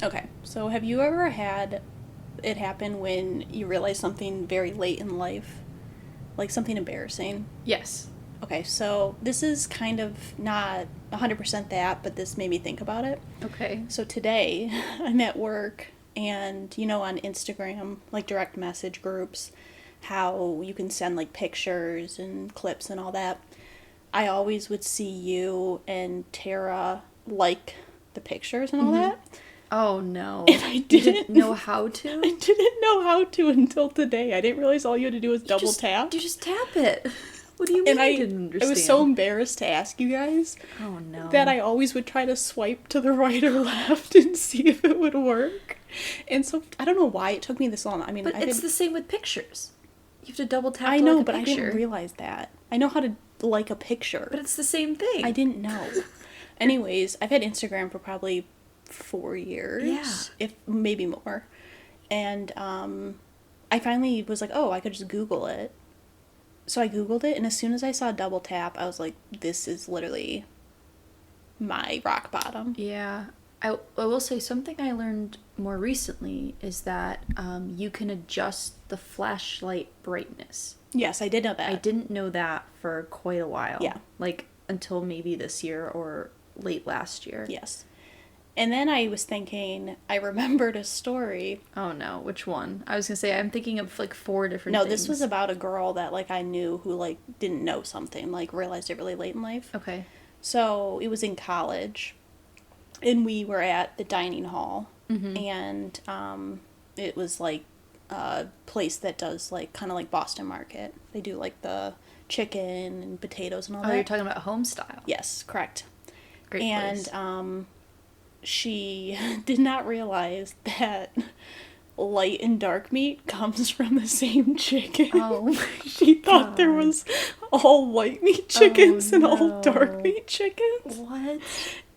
Okay, so have you ever had it happen when you realize something very late in life? Like something embarrassing? Yes. Okay, so this is kind of not 100% that, but this made me think about it. Okay. So today, I'm at work, and on Instagram, like direct message groups, how you can send like pictures and clips and all that. I always would see you and Tara like the pictures and all that. Oh no. And I You didn't know how to? I didn't know how to until today. I didn't realize all you had to do was double tap. You just tap it. What do you mean And you didn't understand? I was so embarrassed to ask you guys Oh no. that I always would try to swipe to the right or left and see if it would work. And so I don't know why it took me this long. I mean, But it's the same with pictures. You have to double tap I to know, like a but I picture. didn't realize that. I know how to like a picture. But it's the same thing. I didn't know. Anyways, I've had Instagram for probably 4 years. Yeah. If maybe more. And I finally was like, oh, I could just Google it. So I Googled it, and as soon as I saw double tap, I was like, this is literally my rock bottom. Yeah. I will say something I learned more recently is that you can adjust the flashlight brightness. Yes, I did know that. I didn't know that for quite a while. Yeah. Like until maybe this year or late last year. Yes. And then I was thinking, I remembered a story. Oh no, which one? I was gonna say I'm thinking of like 4 different No, things. this was about a girl that like I knew who like didn't know something, like realized it really late in life. Okay. So it was in college, and we were at the dining hall, Mm-hmm. and it was like a place that does like kind of like Boston Market. They do like the chicken and potatoes and all that. Oh, you're talking about home style. Yes, correct. Great And place. she did not realize that light and dark meat comes from the same chicken. Oh, She thought there God. was all white meat chickens and all no. dark meat chickens. What?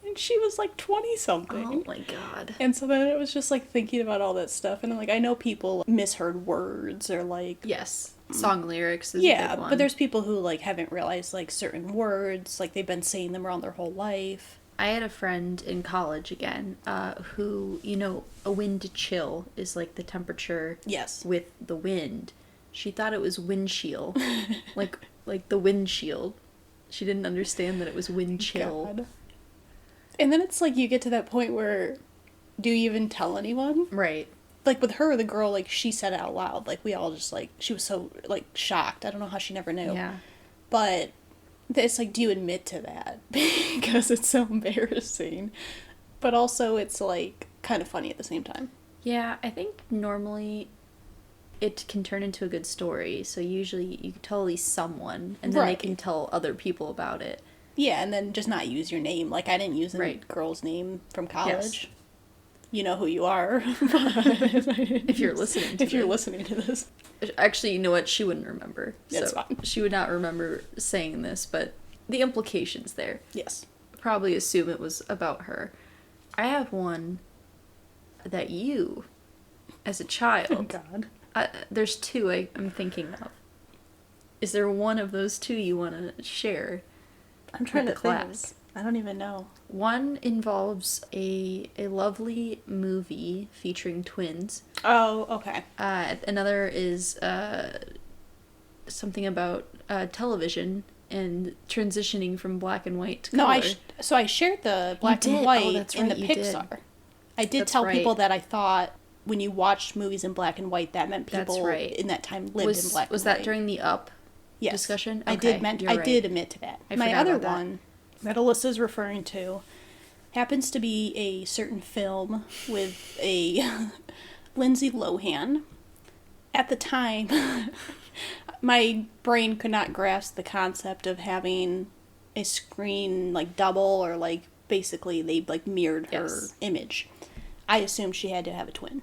And she was like 20 something. Oh my God. And so then it was just like thinking about all that stuff. And like, I know people misheard words or like. Yes. Song lyrics is a Yeah, big one. but there's people who like haven't realized like certain words, like they've been saying them around their whole life. I had a friend in college again, who, a wind chill is like the temperature Yes. with the wind. She thought it was windshield, like the windshield. She didn't understand that it was wind chill. God. And then it's like you get to that point where, do you even tell anyone? Right. Like with her, the girl, like she said it out loud. Like we all just like, she was so like shocked. I don't know how she never knew. Yeah. But it's like, do you admit to that? Because it's so embarrassing. But also it's like kind of funny at the same time. Yeah, I think normally it can turn into a good story. So usually you can tell at least someone, and then they Right. can tell other people about it. Yeah, and then just not use your name. Like I didn't use a Right. girl's name from college. Yes. You know who you are. If you're listening to If you're this. listening to this. Actually, you know what? She wouldn't remember. That's so fine. She would not remember saying this, but the implications there. Yes. Probably assume it was about her. I have one that you, as a Oh, child, God. there's 2 I'm thinking of. Is there one of those 2 you want to share? I'm trying to with the think. class? I don't even know. One involves a lovely movie featuring twins. Oh, okay. Another is something about television and transitioning from black and white to No, color. so I shared the black and did. white Oh, that's in right, the you did. Pixar. I did That's tell right. people that I thought when you watched movies in black and white, that meant That's people right. in that time lived in black Was and white. that during the Up Yes. discussion? I Okay, did you're I right. did admit to that. I My forgot other about that. one that Alyssa's referring to happens to be a certain film with a Lindsay Lohan. At the time, my brain could not grasp the concept of having a screen like double or like basically they like mirrored her Yes. image. I assumed she had to have a twin.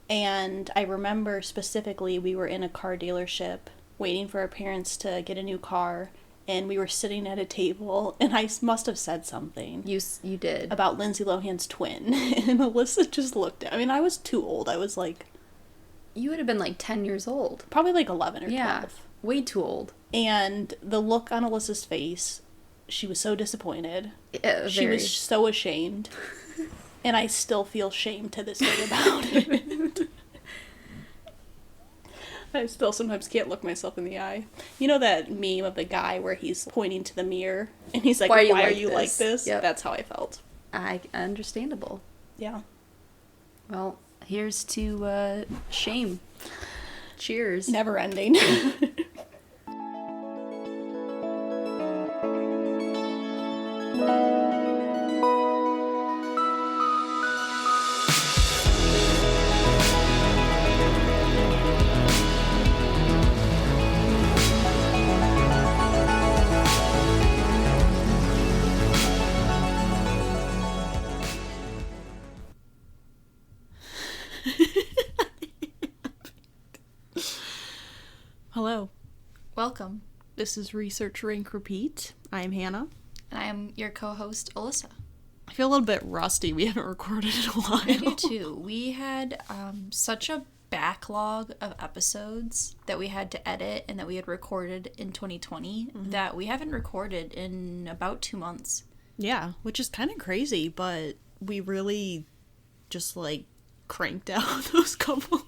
And I remember specifically we were in a car dealership waiting for our parents to get a new car, and we were sitting at a table, and I must have said something You did. about Lindsay Lohan's twin. And Alyssa just looked at I mean, I was too old. I was like You would have been like 10 years old. probably like 11 or 12. Yeah. Way too old. And the look on Alyssa's face, she was so disappointed. Yeah, She was so ashamed. And I still feel shame to this day about it. I still sometimes can't look myself in the eye. You know that meme of the guy where he's pointing to the mirror and he's like, why are you like this? Yep. That's how I felt. Understandable. Yeah. Well, here's to shame. Cheers. Never ending. Hello. Welcome. This is Research Rank Repeat. I'm Hannah. And I am your co-host, Alyssa. I feel a little bit rusty. We haven't recorded in a while. I do too. We had such a backlog of episodes that we had to edit and that we had recorded in 2020 that we haven't recorded in about 2 months. Yeah, which is kind of crazy, but we really just cranked out those couple.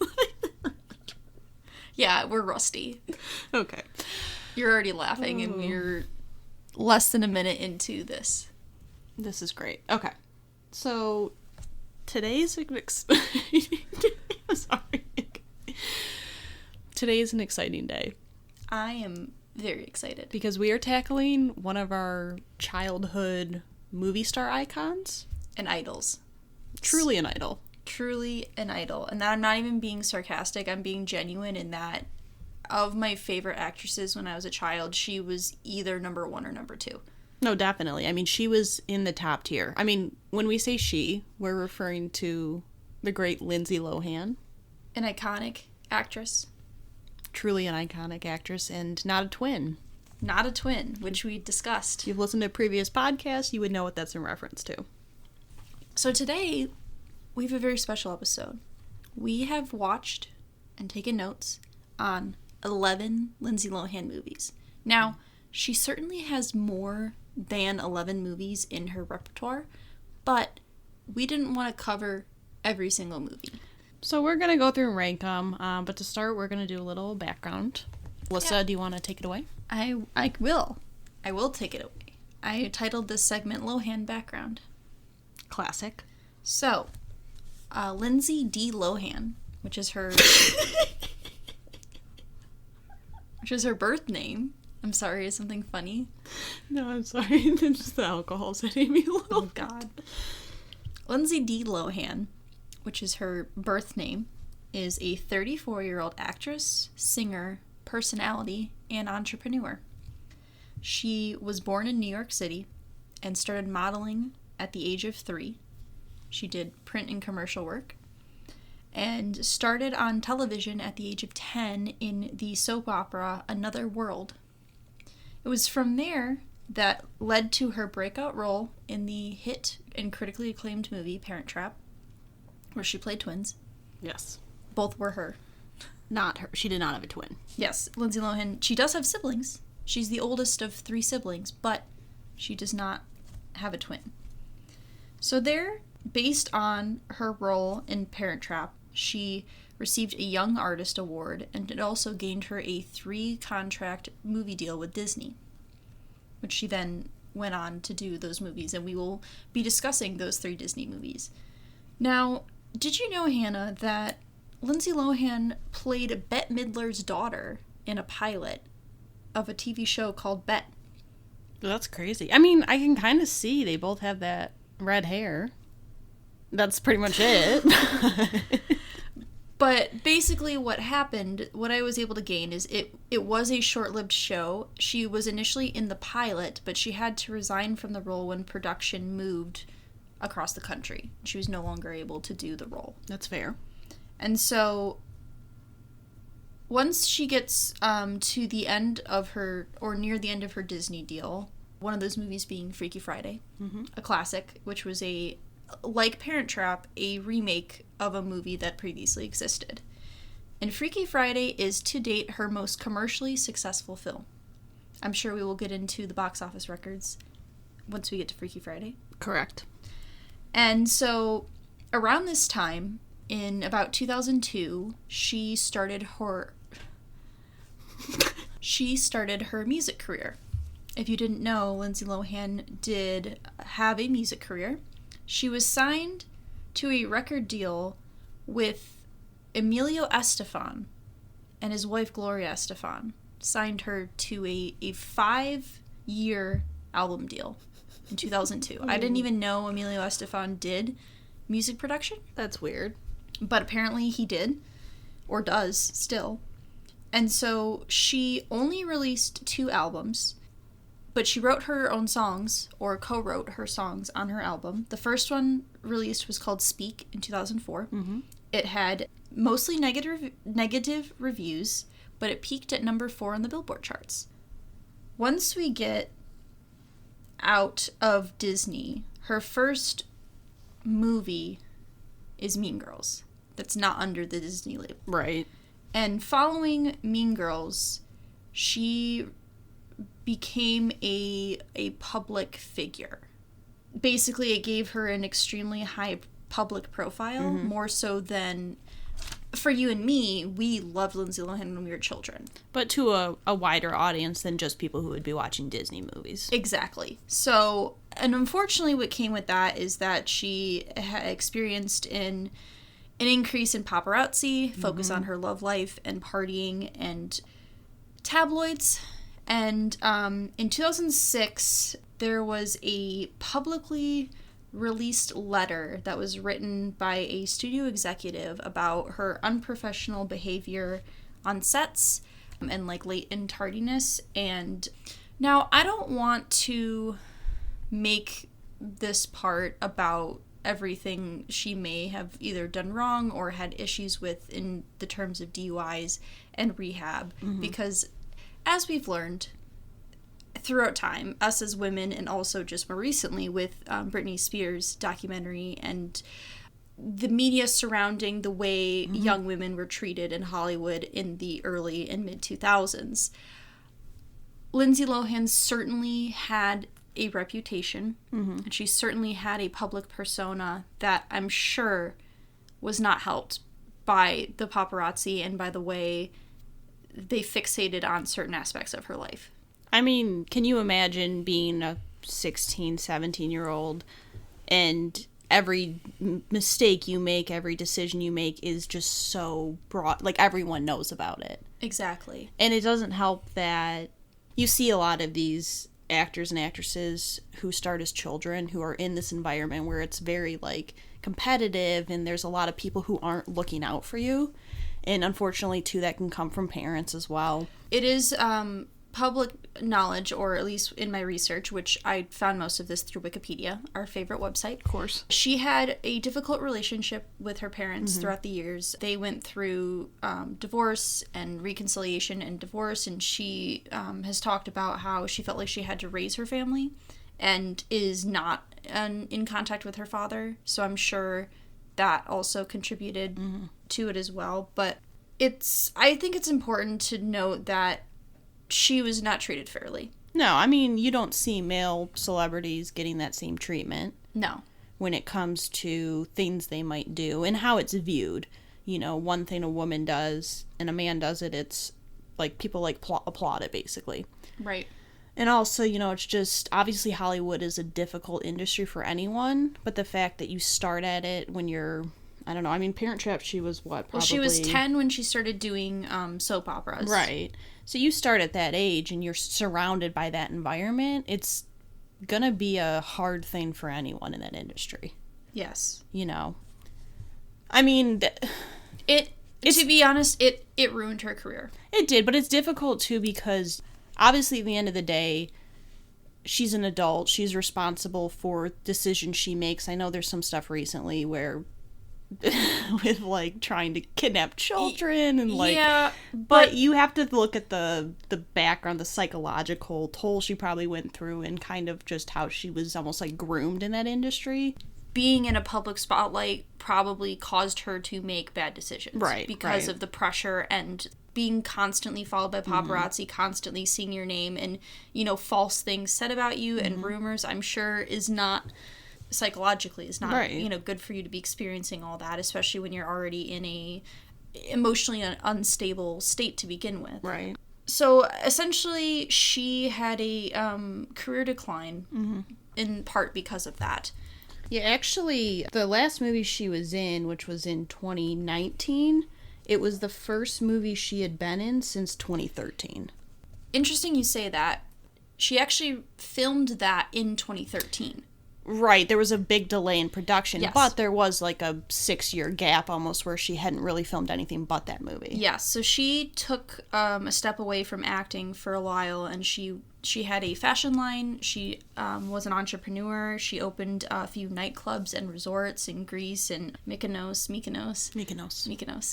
Yeah, we're rusty. Okay. You're already laughing and you're less than a minute into this. This is great. Okay. So, today's an exciting Sorry. Today is an exciting day. I am very excited. Because we are tackling one of our childhood movie star icons. And idols. Truly an idol. Truly an idol. And I'm not even being sarcastic. I'm being genuine in that of my favorite actresses when I was a child, she was either number 1 or number 2. No, definitely. I mean, she was in the top tier. I mean, when we say she, we're referring to the great Lindsay Lohan. An iconic actress. Truly an iconic actress and not a twin. Not a twin, which we discussed. If you've listened to previous podcasts, you would know what that's in reference to. So today, we have a very special episode. We have watched and taken notes on 11 Lindsay Lohan movies. Now, she certainly has more than 11 movies in her repertoire, but we didn't want to cover every single movie. So we're going to go through and rank them, but to start, we're going to do a little background. Alyssa, do you want to take it away? I will. I will take it away. I titled this segment Lohan Background. Classic. So, Lindsay D. Lohan, which is her birth name. I'm sorry, is something funny? No, I'm sorry. It's just the alcohol's hitting me a little. Oh, God. Lindsay D. Lohan, which is her birth name, is a 34-year-old actress, singer, personality, and entrepreneur. She was born in New York City and started modeling at the age of 3. She did print and commercial work and started on television at the age of 10 in the soap opera Another World. It was from there that led to her breakout role in the hit and critically acclaimed movie Parent Trap, where she played twins. Yes. Both were her. Not her. She did not have a twin. Yes, Lindsay Lohan. She does have siblings. She's the oldest of 3 siblings, but she does not have a twin. So there, based on her role in Parent Trap, she received a Young Artist Award, and it also gained her a 3-contract movie deal with Disney, which she then went on to do those movies, and we will be discussing those 3 Disney movies. Now, did you know, Hannah, that Lindsay Lohan played Bette Midler's daughter in a pilot of a TV show called Bet? That's crazy. I mean, I can kind of see they both have that red hair. That's pretty much it. But basically what happened, what I was able to gain is it was a short-lived show. She was initially in the pilot, but she had to resign from the role when production moved across the country. She was no longer able to do the role. That's fair. And so once she gets to the end of her, or near the end of her Disney deal, one of those movies being Freaky Friday, a classic, which was like Parent Trap, a remake of a movie that previously existed. And Freaky Friday is, to date, her most commercially successful film. I'm sure we will get into the box office records once we get to Freaky Friday. Correct. And so around this time, in about 2002, she started her music career. If you didn't know, Lindsay Lohan did have a music career. She was signed to a record deal with Emilio Estefan and his wife Gloria Estefan. Signed her to a 5-year album deal in 2002. I didn't even know Emilio Estefan did music production. That's weird. But apparently he did, or does still. And so she only released 2 albums, but she wrote her own songs, or co-wrote her songs on her album. The first one released was called Speak in 2004. Mm-hmm. It had mostly negative reviews, but it peaked at number 4 on the Billboard charts. Once we get out of Disney, her first movie is Mean Girls. That's not under the Disney label. Right. And following Mean Girls, she became a public figure. Basically, it gave her an extremely high public profile, more so than... For you and me, we loved Lindsay Lohan when we were children. But to a wider audience than just people who would be watching Disney movies. Exactly. So, and unfortunately what came with that is that she experienced an increase in paparazzi, focus on her love life and partying and tabloids. And in 2006, there was a publicly released letter that was written by a studio executive about her unprofessional behavior on sets and like latent tardiness. And now I don't want to make this part about everything she may have either done wrong or had issues with in the terms of DUIs and rehab, because as we've learned throughout time, us as women, and also just more recently with Britney Spears' documentary and the media surrounding the way young women were treated in Hollywood in the early and mid-2000s, Lindsay Lohan certainly had a reputation, and she certainly had a public persona that I'm sure was not helped by the paparazzi and by the way they fixated on certain aspects of her life. I mean, can you imagine being a 16, 17-year-old and every mistake you make, every decision you make is just so broad, like everyone knows about it. Exactly. And it doesn't help that you see a lot of these actors and actresses who start as children who are in this environment where it's very like competitive and there's a lot of people who aren't looking out for you. And unfortunately, too, that can come from parents as well. It is public knowledge, or at least in my research, which I found most of this through Wikipedia, our favorite website. Of course. She had a difficult relationship with her parents throughout the years. They went through divorce and reconciliation and divorce, and she has talked about how she felt like she had to raise her family and is not in contact with her father. So I'm sure that also contributed to it as well. But I think it's important to note that she was not treated fairly. No, I mean, you don't see male celebrities getting that same treatment. No. When it comes to things they might do and how it's viewed. You know, one thing a woman does and a man does it, it's like people like applaud it, basically. Right. And also, you know, it's just, obviously Hollywood is a difficult industry for anyone, but the fact that you start at it when you're, I don't know, I mean, Parent Trap, she was what, probably... Well, she was 10 when she started doing soap operas. Right. So you start at that age and you're surrounded by that environment. It's gonna be a hard thing for anyone in that industry. Yes. You know. I mean... to be honest, it ruined her career. It did, but it's difficult too because obviously at the end of the day, she's an adult. She's responsible for decisions she makes. I know there's some stuff recently where... with like trying to kidnap children and like, yeah, but you have to look at the background, the psychological toll she probably went through and kind of just how she was almost like groomed in that industry. Being in a public spotlight probably caused her to make bad decisions, right? Because of the pressure and being constantly followed by paparazzi, constantly seeing your name and, you know, false things said about you and rumors, I'm sure is not psychologically is not, Right. good for you to be experiencing all that, especially when you're already in a emotionally unstable state to begin with. Right. So essentially, she had a career decline in part because of that. Yeah, actually, the last movie she was in, which was in 2019, it was the first movie she had been in since 2013. Interesting you say that. She actually filmed that in 2013. Right, there was a big delay in production, Yes. but there was like a 6-year gap almost where she hadn't really filmed anything but that movie. Yes, so she took a step away from acting for a while, and she had a fashion line. She was an entrepreneur. She opened a few nightclubs and resorts in Greece and Mykonos.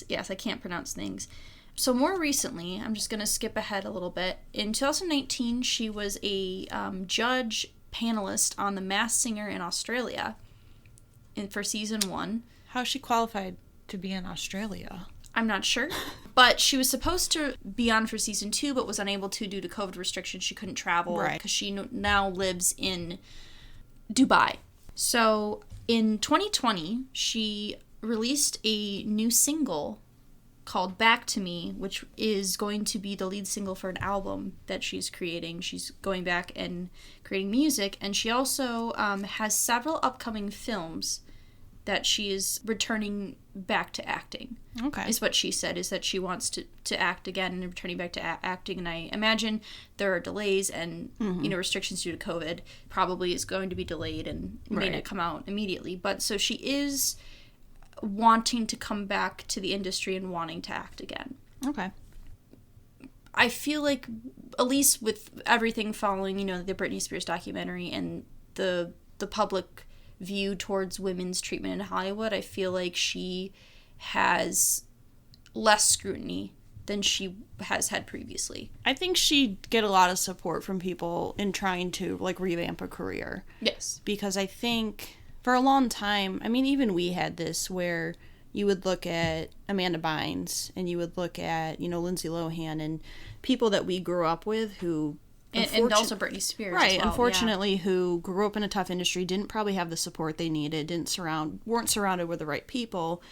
Yes, I can't pronounce things. So more recently, I'm just going to skip ahead a little bit. In 2019, she was a judge panelist on The Masked Singer in Australia for season 1. How's she qualified to be in Australia? I'm not sure. But she was supposed to be on for season 2, but was unable to due to COVID restrictions. She couldn't travel because she now lives in Dubai. So in 2020, she released a new single called Back to Me, which is going to be the lead single for an album that she's creating. She's going back and creating music, and she also has several upcoming films that she is returning back to acting. Okay. Is what she said, is that she wants to act again and returning back to acting. And I imagine there are delays and, restrictions due to COVID. Probably is going to be delayed and may not come out immediately. But so she is wanting to come back to the industry and wanting to act again. Okay. I feel like, at least with everything following, the Britney Spears documentary and the public view towards women's treatment in Hollywood, I feel like she has less scrutiny than she has had previously. I think she'd get a lot of support from people in trying to, revamp a career. Yes. Because I think for a long time, even we had this where you would look at Amanda Bynes and you would look at, Lindsay Lohan and people that we grew up with who... And also Britney Spears. Right, as well, unfortunately, who grew up in a tough industry, didn't probably have the support they needed, weren't surrounded with the right people,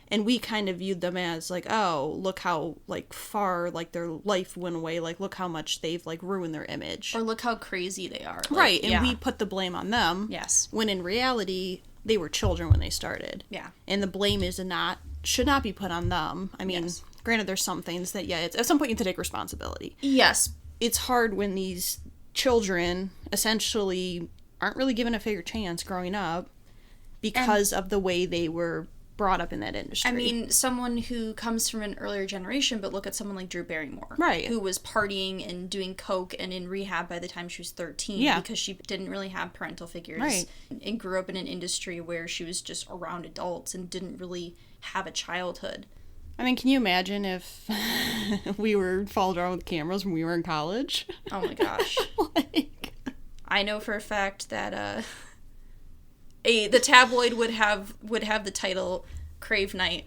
and we kind of viewed them as look how far their life went away, look how much they've ruined their image, or look how crazy they are. Right, and we put the blame on them. Yes. When in reality, they were children when they started. Yeah. And the blame should not be put on them. Granted, there's some things that at some point you have to take responsibility. Yes. It's hard when these children essentially aren't really given a fair chance growing up because of the way they were brought up in that industry. Someone who comes from an earlier generation, but look at someone like Drew Barrymore. Right. Who was partying and doing coke and in rehab by the time she was 13. Yeah. Because she didn't really have parental figures. Right. And grew up in an industry where she was just around adults and didn't really have a childhood. Can you imagine if we were followed around with cameras when we were in college? Oh my gosh. I know for a fact that the tabloid would have the title Crave Night.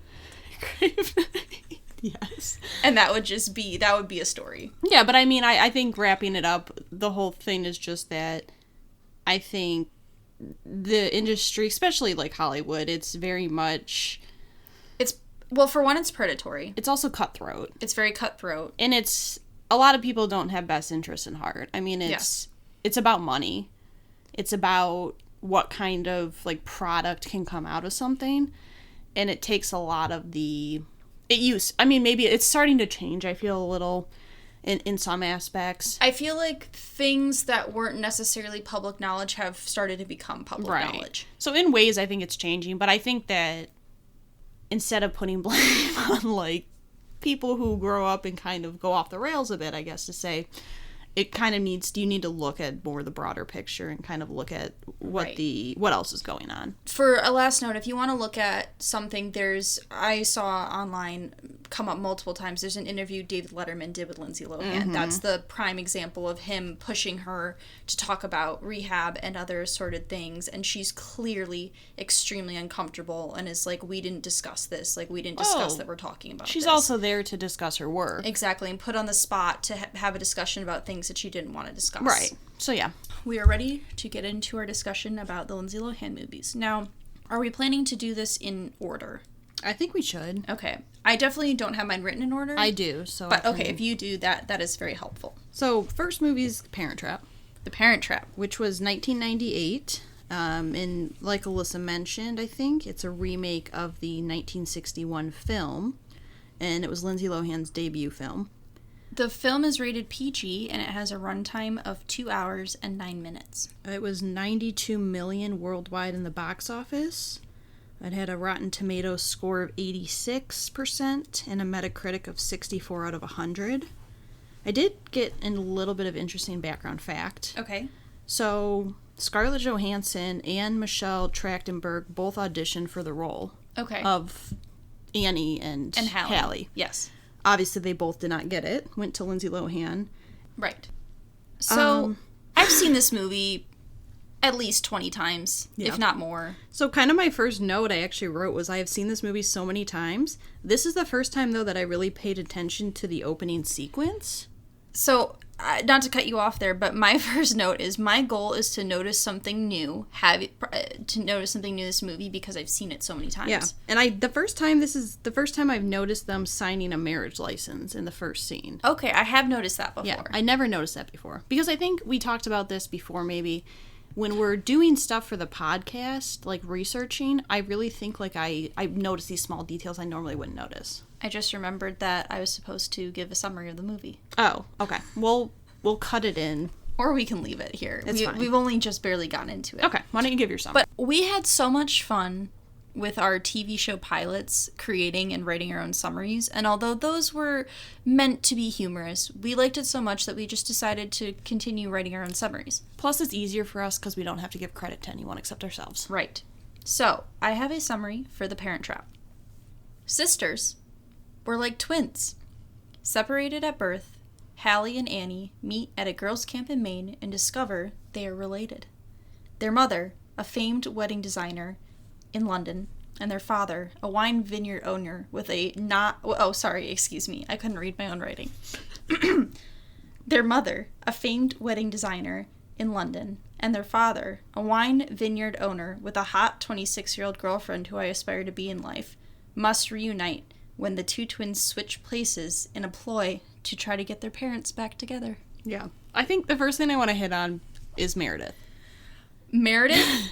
Crave Night. Yes. And that would be a story. Yeah, but I think wrapping it up, the whole thing is just that I think the industry, especially Hollywood, it's very much... Well, for one, it's predatory. It's also cutthroat. It's very cutthroat. And a lot of people don't have best interests in heart. It's about money. It's about what kind of, product can come out of something. And it takes a lot of maybe it's starting to change, I feel, a little in some aspects. I feel like things that weren't necessarily public knowledge have started to become public knowledge. So in ways, I think it's changing. But I think that instead of putting blame on, people who grow up and kind of go off the rails a bit, I guess to say, it kind of you need to look at more the broader picture and kind of look at what else is going on. For a last note, if you want to look at something, I saw online come up multiple times. There's an interview David Letterman did with Lindsay Lohan. That's the prime example of him pushing her to talk about rehab and other assorted things, and she's clearly extremely uncomfortable and is like, we didn't discuss this. Like, we didn't discuss that we're talking about She's this. also there to discuss her work. Exactly, and put on the spot to have a discussion about things that she didn't want to discuss. Right. So, yeah. We are ready to get into our discussion about the Lindsay Lohan movies. Now, are we planning to do this in order? I think we should. Okay. I definitely don't have mine written in order. I do, so... But, okay, if you do, that is very helpful. So, first movie is Parent Trap. The Parent Trap. Which was 1998. And like Alyssa mentioned, I think, it's a remake of the 1961 film. And it was Lindsay Lohan's debut film. The film is rated PG, and it has a runtime of 2 hours and 9 minutes. It was 92 million worldwide in the box office. It had a Rotten Tomatoes score of 86% and a Metacritic of 64 out of 100. I did get a little bit of interesting background fact. Okay. So, Scarlett Johansson and Michelle Trachtenberg both auditioned for the role of Annie and Hallie. Yes. Obviously, they both did not get it. Went to Lindsay Lohan. Right. So, I've seen this movie at least 20 times, if not more. So kind of my first note I actually wrote was I have seen this movie so many times. This is the first time, though, that I really paid attention to the opening sequence. So, not to cut you off there, but my first note is my goal is to notice something new, this movie because I've seen it so many times. Yeah, and this is the first time I've noticed them signing a marriage license in the first scene. Okay, I have noticed that before. Yeah, I never noticed that before. Because I think we talked about this before, maybe. When we're doing stuff for the podcast, like researching, I really think like I notice these small details I normally wouldn't notice. I just remembered that I was supposed to give a summary of the movie. Oh, okay. We'll cut it in. Or we can leave it here. It's fine. We've only just barely gotten into it. Okay, why don't you give your summary? But we had so much fun with our TV show pilots, creating and writing our own summaries, and although those were meant to be humorous, we liked it so much that we just decided to continue writing our own summaries. Plus, it's easier for us because we don't have to give credit to anyone except ourselves. Right. So, I have a summary for The Parent Trap. Sisters were like twins. Separated at birth, Hallie and Annie meet at a girls' camp in Maine and discover they are related. Their mother, a famed wedding designer in London, and their father, a wine vineyard owner with a I couldn't read my own writing. Their mother, a famed wedding designer in London, and their father, a wine vineyard owner with a hot 26-year-old girlfriend who I aspire to be in life, must reunite when the two twins switch places in a ploy to try to get their parents back together. Yeah. I think the first thing I want to hit on is Meredith. Meredith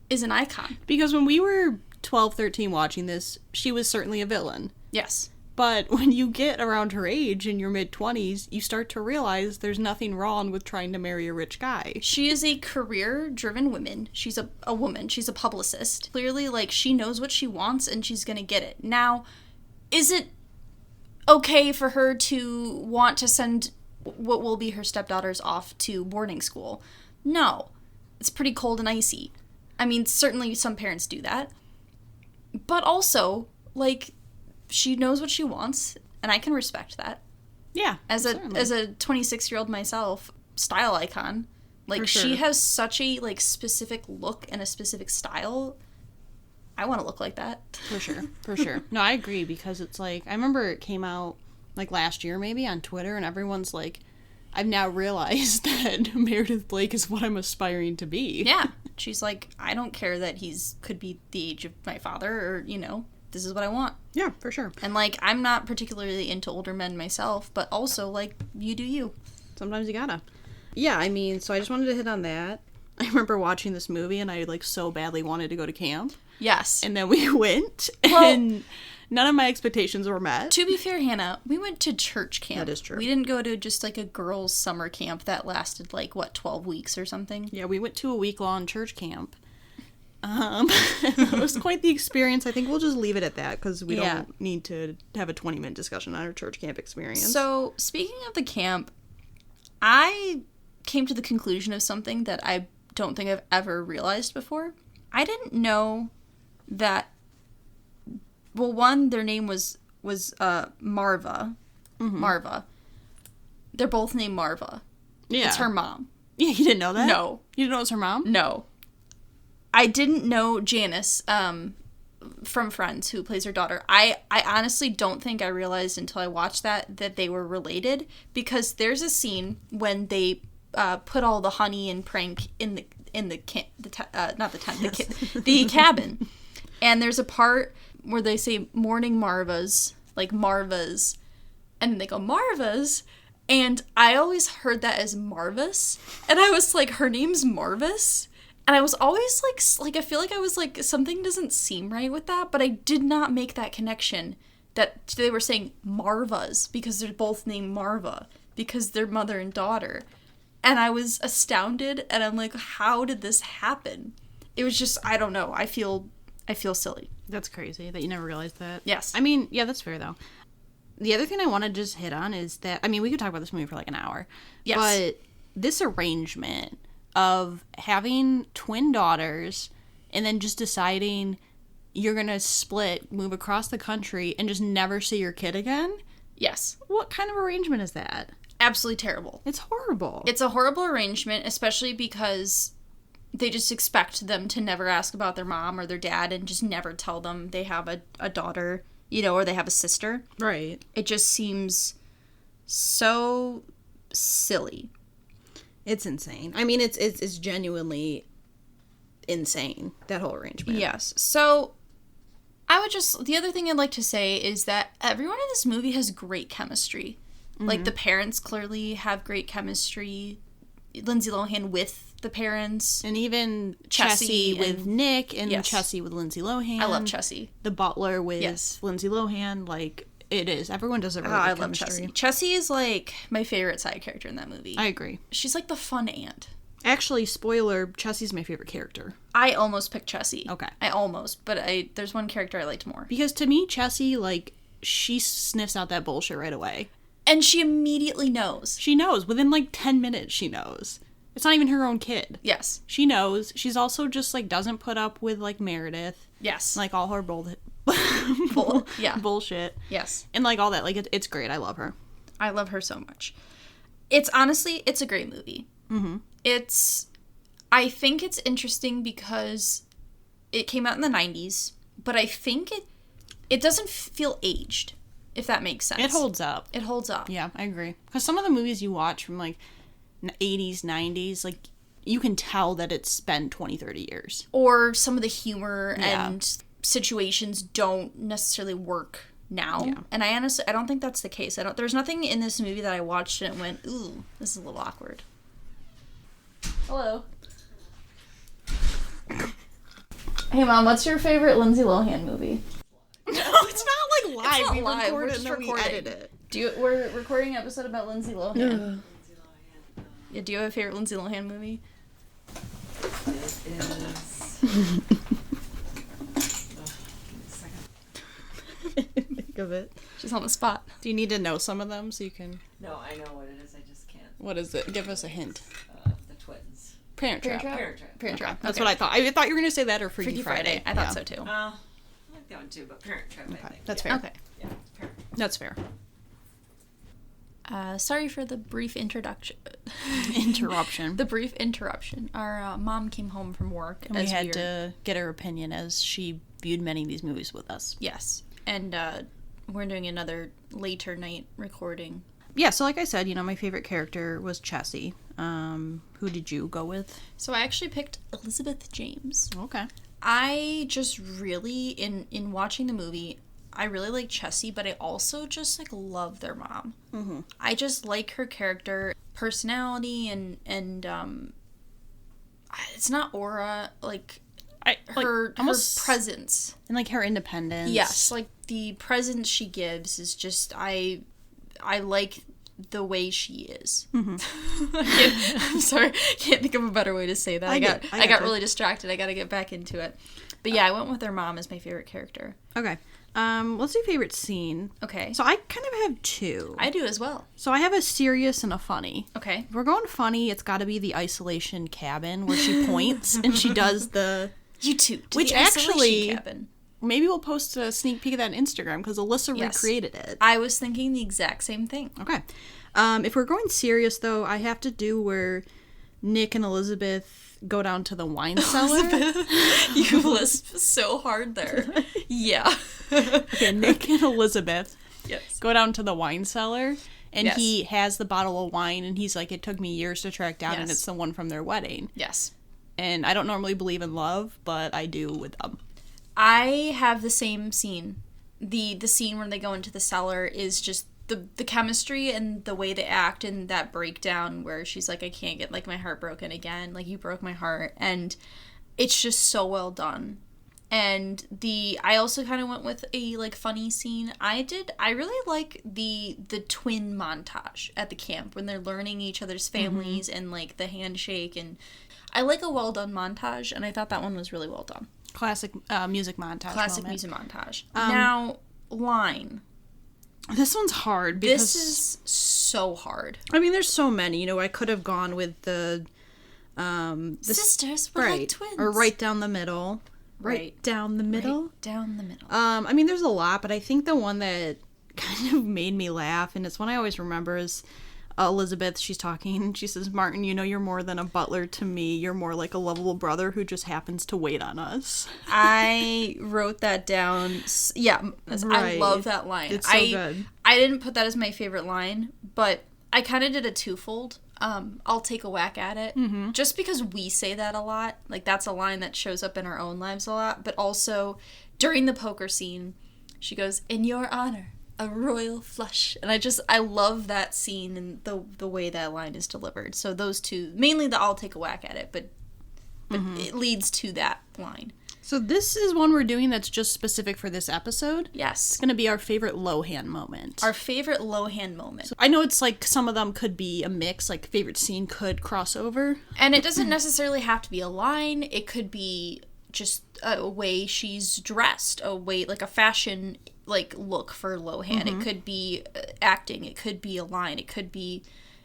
is an icon. Because when we were 12, 13 watching this, she was certainly a villain. Yes. But when you get around her age in your mid-20s, you start to realize there's nothing wrong with trying to marry a rich guy. She is a career-driven woman. She's a woman. She's a publicist. Clearly, like, she knows what she wants and she's gonna get it. Now, is it okay for her to want to send what will be her stepdaughters off to boarding school? No. It's pretty cold and icy. I mean, certainly some parents do that. But also, like, she knows what she wants, and I can respect that. Yeah, As a 26-year-old myself, style icon. Like, For sure. She has such a, like, specific look and a specific style. I want to look like that. For sure. No, I agree, because it's like, I remember it came out, like, last year maybe on Twitter, and everyone's like, I've now realized that Meredith Blake is what I'm aspiring to be. Yeah. She's like, I don't care that could be the age of my father, or, this is what I want. Yeah, for sure. And, like, I'm not particularly into older men myself, but also, like, you do you. Sometimes you gotta. Yeah, I mean, so I just wanted to hit on that. I remember watching this movie, and I, like, so badly wanted to go to camp. Yes. And then we went, Well, and none of my expectations were met. To be fair, Hannah, we went to church camp. That is true. We didn't go to just, like, a girls' summer camp that lasted, like, 12 weeks or something? Yeah, we went to a week-long church camp. It was quite the experience. I think we'll just leave it at that, because we don't need to have a 20-minute discussion on our church camp experience. So, speaking of the camp, I came to the conclusion of something that I don't think I've ever realized before. I didn't know that, well, one, their name was was Marva. Marva. They're both named Marva. Yeah. It's her mom. Yeah, you didn't know that? No. You didn't know it was her mom? No. I didn't know Janice from Friends, who plays her daughter. I honestly don't think I realized until I watched that they were related, because there's a scene when they put all the honey and prank in the cabin. And there's a part where they say morning Marvas, like Marvas, and then they go Marvas, and I always heard that as Marvis, and I was like, her name's Marvis, and I was always like I feel like I was like, something doesn't seem right with that, but I did not make that connection that they were saying Marvas because they're both named Marva, because they're mother and daughter. And I was astounded, and I'm like, how did this happen? It was just, I don't know. I feel silly. That's crazy that you never realized that. Yes. I mean, yeah, that's fair, though. The other thing I want to just hit on is that, I mean, we could talk about this movie for like an hour. Yes. But this arrangement of having twin daughters and then just deciding you're going to split, move across the country, and just never see your kid again? Yes. What kind of arrangement is that? Absolutely terrible. It's horrible. It's a horrible arrangement, especially because they just expect them to never ask about their mom or their dad and just never tell them they have a daughter, you know, or they have a sister. Right. It just seems so silly. It's insane. I mean, it's genuinely insane, that whole arrangement. Yes. So the other thing I'd like to say is that everyone in this movie has great chemistry. Mm-hmm. Like, the parents clearly have great chemistry. Lindsay Lohan with the parents. And even Chessie Chessie with Nick, and yes. Chessie with Lindsay Lohan. I love Chessie. The butler with yes. Lindsay Lohan. Like, it is. Everyone does a really good I love chemistry. Chessie. Chessie is, like, my favorite side character in that movie. I agree. She's, like, the fun aunt. Actually, spoiler, Chessie's my favorite character. I almost picked Chessie. Okay. I almost, but there's one character I liked more. Because to me, Chessie, like, she sniffs out that bullshit right away. And she immediately knows. She knows. Within, like, 10 minutes, she knows. It's not even her own kid. Yes. She knows. She's also just, like, doesn't put up with, like, Meredith. Yes. Like, all her bullshit. Yes. And, like, all that. Like, it's great. I love her. I love her so much. It's honestly, it's a great movie. Mm-hmm. I think it's interesting because it came out in the 90s, but I think it doesn't feel aged, if that makes sense. It holds up. It holds up. Yeah, I agree. Because some of the movies you watch from, like, 80s, 90s, like, you can tell that it's been 20, 30 years. Or some of the humor and situations don't necessarily work now. Yeah. And I don't think that's the case. There's nothing in this movie that I watched and it went, ooh, this is a little awkward. Hello. Hey, Mom, what's your favorite Lindsay Lohan movie? No, it's not, like, live. It's not we live. record We're it just and then we recording. edit it. We're recording an episode about Lindsay Lohan. Yeah, do you have a favorite Lindsay Lohan movie? It is... Think of it. She's on the spot. Do you need to know some of them so you can... No, I know what it is. I just can't. What is it? Give us a hint. The twins. Parent Trap. Parent Trap. Parent Trap. That's Okay. what I thought. I thought you were going to say that or Freaky Friday. I thought so too. I like that one too, but Parent Trap, I think. That's yeah. fair. Okay. Yeah, Parent Trap. That's fair. Sorry for the brief introduction. Interruption. The brief interruption. Our mom came home from work. And we had to get her opinion as she viewed many of these movies with us. Yes. And we're doing another later night recording. Yeah, so like I said, my favorite character was Chessie. Who did you go with? So I actually picked Elizabeth James. Okay. I just really, in watching the movie, I really like Chessie, but I also just, like, love their mom. Mm-hmm. I just like her character, personality, and it's not aura, like, her presence. And, like, her independence. Yes, like, the presence she gives is just, I like the way she is. Mm-hmm. I'm sorry, can't think of a better way to say that. I got really distracted. I got to get back into it. But yeah, I went with their mom as my favorite character. Okay. Let's do favorite scene. Okay. So I kind of have two. I do as well. So I have a serious and a funny. Okay. If we're going funny, it's got to be the isolation cabin where she points and she does the... You too. Which actually... Cabin. maybe we'll post a sneak peek of that on Instagram because Alyssa Yes. recreated it. I was thinking the exact same thing. Okay. If we're going serious, though, I have to do where Nick and Elizabeth go down to the wine cellar. You lisped so hard there. Yeah. Okay, Nick and Elizabeth Yes. go down to the wine cellar, and Yes. he has the bottle of wine, and he's like, it took me years to track down, and Yes. it's the one from their wedding. Yes. And I don't normally believe in love, but I do with them. I have the same scene. The scene where they go into the cellar is just the chemistry and the way they act, and that breakdown where she's like, I can't get like my heart broken again, like you broke my heart, and it's just so well done. And I also kind of went with a like funny scene. I really like the twin montage at the camp when they're learning each other's families and like the handshake, and I like a well done montage, and I thought that one was really well done. Classic music montage. Classic moment. music montage. Now, line. This one's hard because This is so hard. I mean, there's so many. You know, I could have gone with the Sisters, we're right, like twins. or right down the middle. Right down the middle. Right down the middle. I mean, there's a lot, but I think the one that kind of made me laugh, and it's one I always remember, is Elizabeth. She's talking, and she says, Martin, you know, you're more than a butler to me. You're more like a lovable brother who just happens to wait on us. I wrote that down. Yeah, I Right. love that line. It's so good. I didn't put that as my favorite line, but I kind of did a twofold. I'll take a whack at it. Mm-hmm. Just because we say that a lot. Like, that's a line that shows up in our own lives a lot. But also, during the poker scene, she goes, in your honor, a royal flush. And I love that scene and the way that line is delivered. So those two, mainly the I'll take a whack at it, but it leads to that line. So this is one we're doing that's just specific for this episode. Yes. It's going to be our favorite Lohan moment. Our favorite Lohan moment. So I know it's like some of them could be a mix, like favorite scene could cross over. And it doesn't necessarily have to be a line. It could be just a way she's dressed, a way, like a fashion like look for Lohan. It could be acting. It could be a line. It could be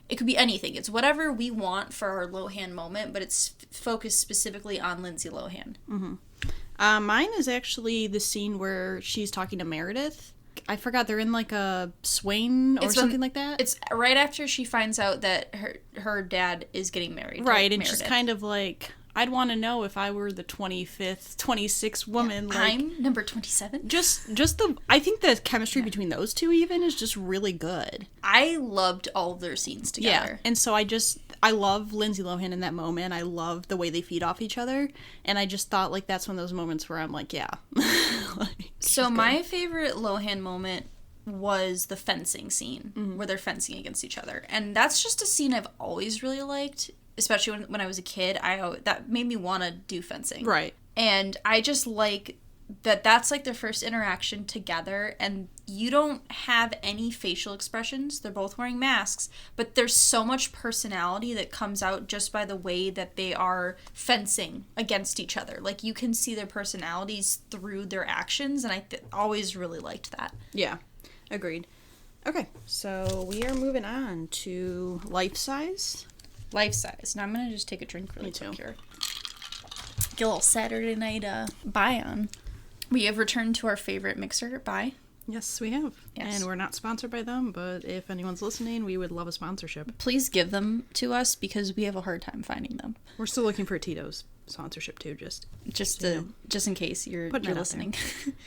anything. It's whatever we want for our Lohan moment, but it's focused specifically on Lindsay Lohan. Mine is actually the scene where she's talking to Meredith. I forgot, they're in like a Swain or something like that. It's right after she finds out that her dad is getting married. Right, to and she's Meredith. kind of like, I'd want to know if I were the 25th, 26th woman. Like, I'm number 27. I think the chemistry between those two even is just really good. I loved all of their scenes together. Yeah, and so I love Lindsay Lohan in that moment. I love the way they feed off each other, and I just thought like that's one of those moments where I'm like, yeah. So my favorite Lohan moment was the fencing scene where they're fencing against each other, and that's just a scene I've always really liked, especially when I was a kid. That made me want to do fencing, Right. and I just like that's like their first interaction together, and you don't have any facial expressions. They're both wearing masks, but there's so much personality that comes out just by the way that they are fencing against each other. Like, you can see their personalities through their actions, and I always really liked that. Yeah, agreed. Okay, so we are moving on to life size. Life size. Now I'm gonna just take a drink really Me too. quick here. Get a little Saturday night buy on. We have returned to our favorite mixer, Buy. Yes, we have. Yes. And we're not sponsored by them, but if anyone's listening, we would love a sponsorship. Please give them to us because we have a hard time finding them. We're still looking for a Tito's sponsorship too, just in case you're Putting it out listening.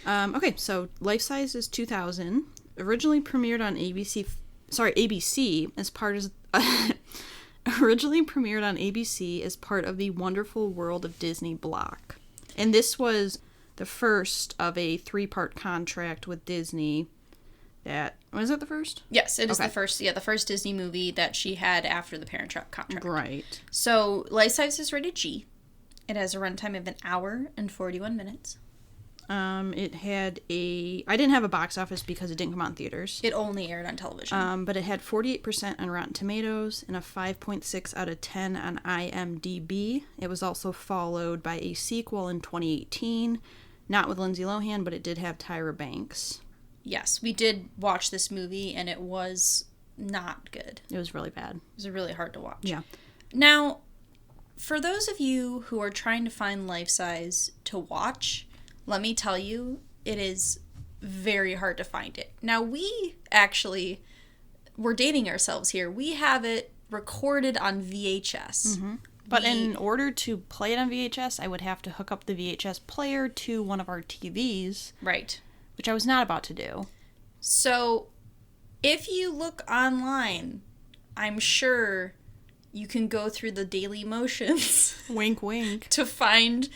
Okay, so Life Size is 2000. Originally premiered on ABC as part of originally premiered on ABC as part of the Wonderful World of Disney block. And this was the first of a 3-part contract with Disney. Was that the first? Yes, it is Okay. the first Disney movie that she had after the Parent Trap contract. Right. So Life Size is rated G. It has a runtime of 1 hour and 41 minutes. It had I didn't have a box office because it didn't come out in theaters. It only aired on television. But it had 48% on Rotten Tomatoes and a 5.6 out of 10 on IMDb. It was also followed by a sequel in 2018, not with Lindsay Lohan, but it did have Tyra Banks. Yes, we did watch this movie, and it was not good. It was really bad. It was really hard to watch. Yeah. Now, for those of you who are trying to find Life Size to watch, let me tell you, it is very hard to find it. Now, we're dating ourselves here. We have it recorded on VHS. Mm-hmm. But in order to play it on VHS, I would have to hook up the VHS player to one of our TVs. Right. Which I was not about to do. So, if you look online, I'm sure you can go through the daily motions. Wink, wink. To find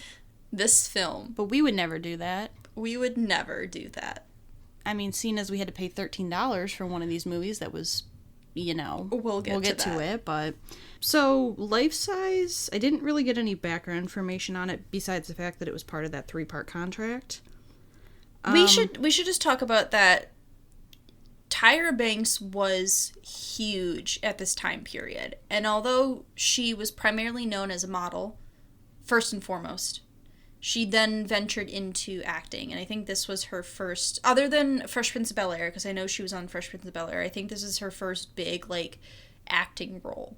this film. But we would never do that. We would never do that. I mean, seeing as we had to pay $13 for one of these movies, that was, we'll get to it. But so Life Size, I didn't really get any background information on it besides the fact that it was part of that 3-part contract. We should just talk about that. Tyra Banks was huge at this time period, and although she was primarily known as a model, first and foremost, she then ventured into acting, and I think this was her first, other than Fresh Prince of Bel-Air, because I know she was on Fresh Prince of Bel-Air, I think this is her first big, acting role.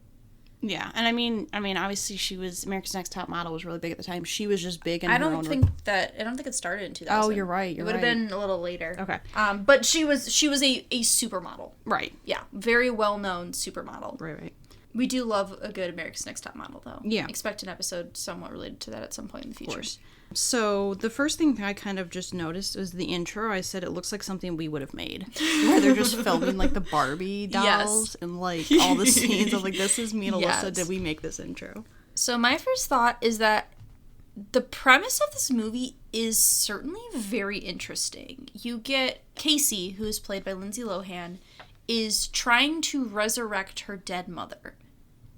Yeah, and I mean, obviously she was, America's Next Top Model was really big at the time. She was just big in I her own... don't think it started in 2000. Oh, you're right, It would have been a little later. Okay. But she was a supermodel. Right. Yeah, very well-known supermodel. Right. We do love a good America's Next Top Model, though. Yeah. Expect an episode somewhat related to that at some point in the future. Of course. So, the first thing I kind of just noticed was the intro. I said it looks like something we would have made. Where they're just filming, the Barbie dolls and, all the scenes of, this is me and Alyssa, did we make this intro? So, my first thought is that the premise of this movie is certainly very interesting. You get Casey, who is played by Lindsay Lohan, is trying to resurrect her dead mother.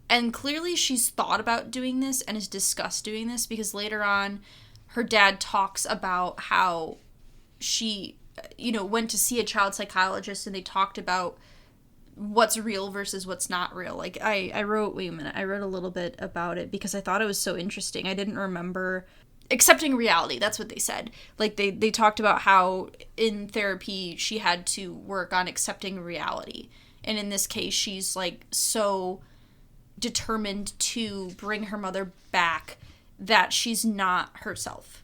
And clearly she's thought about doing this and has discussed doing this because later on her dad talks about how she, went to see a child psychologist and they talked about what's real versus what's not real. I wrote a little bit about it because I thought it was so interesting. I didn't remember accepting reality. That's what they said. They talked about how in therapy she had to work on accepting reality. And in this case, she's so determined to bring her mother back that she's not herself.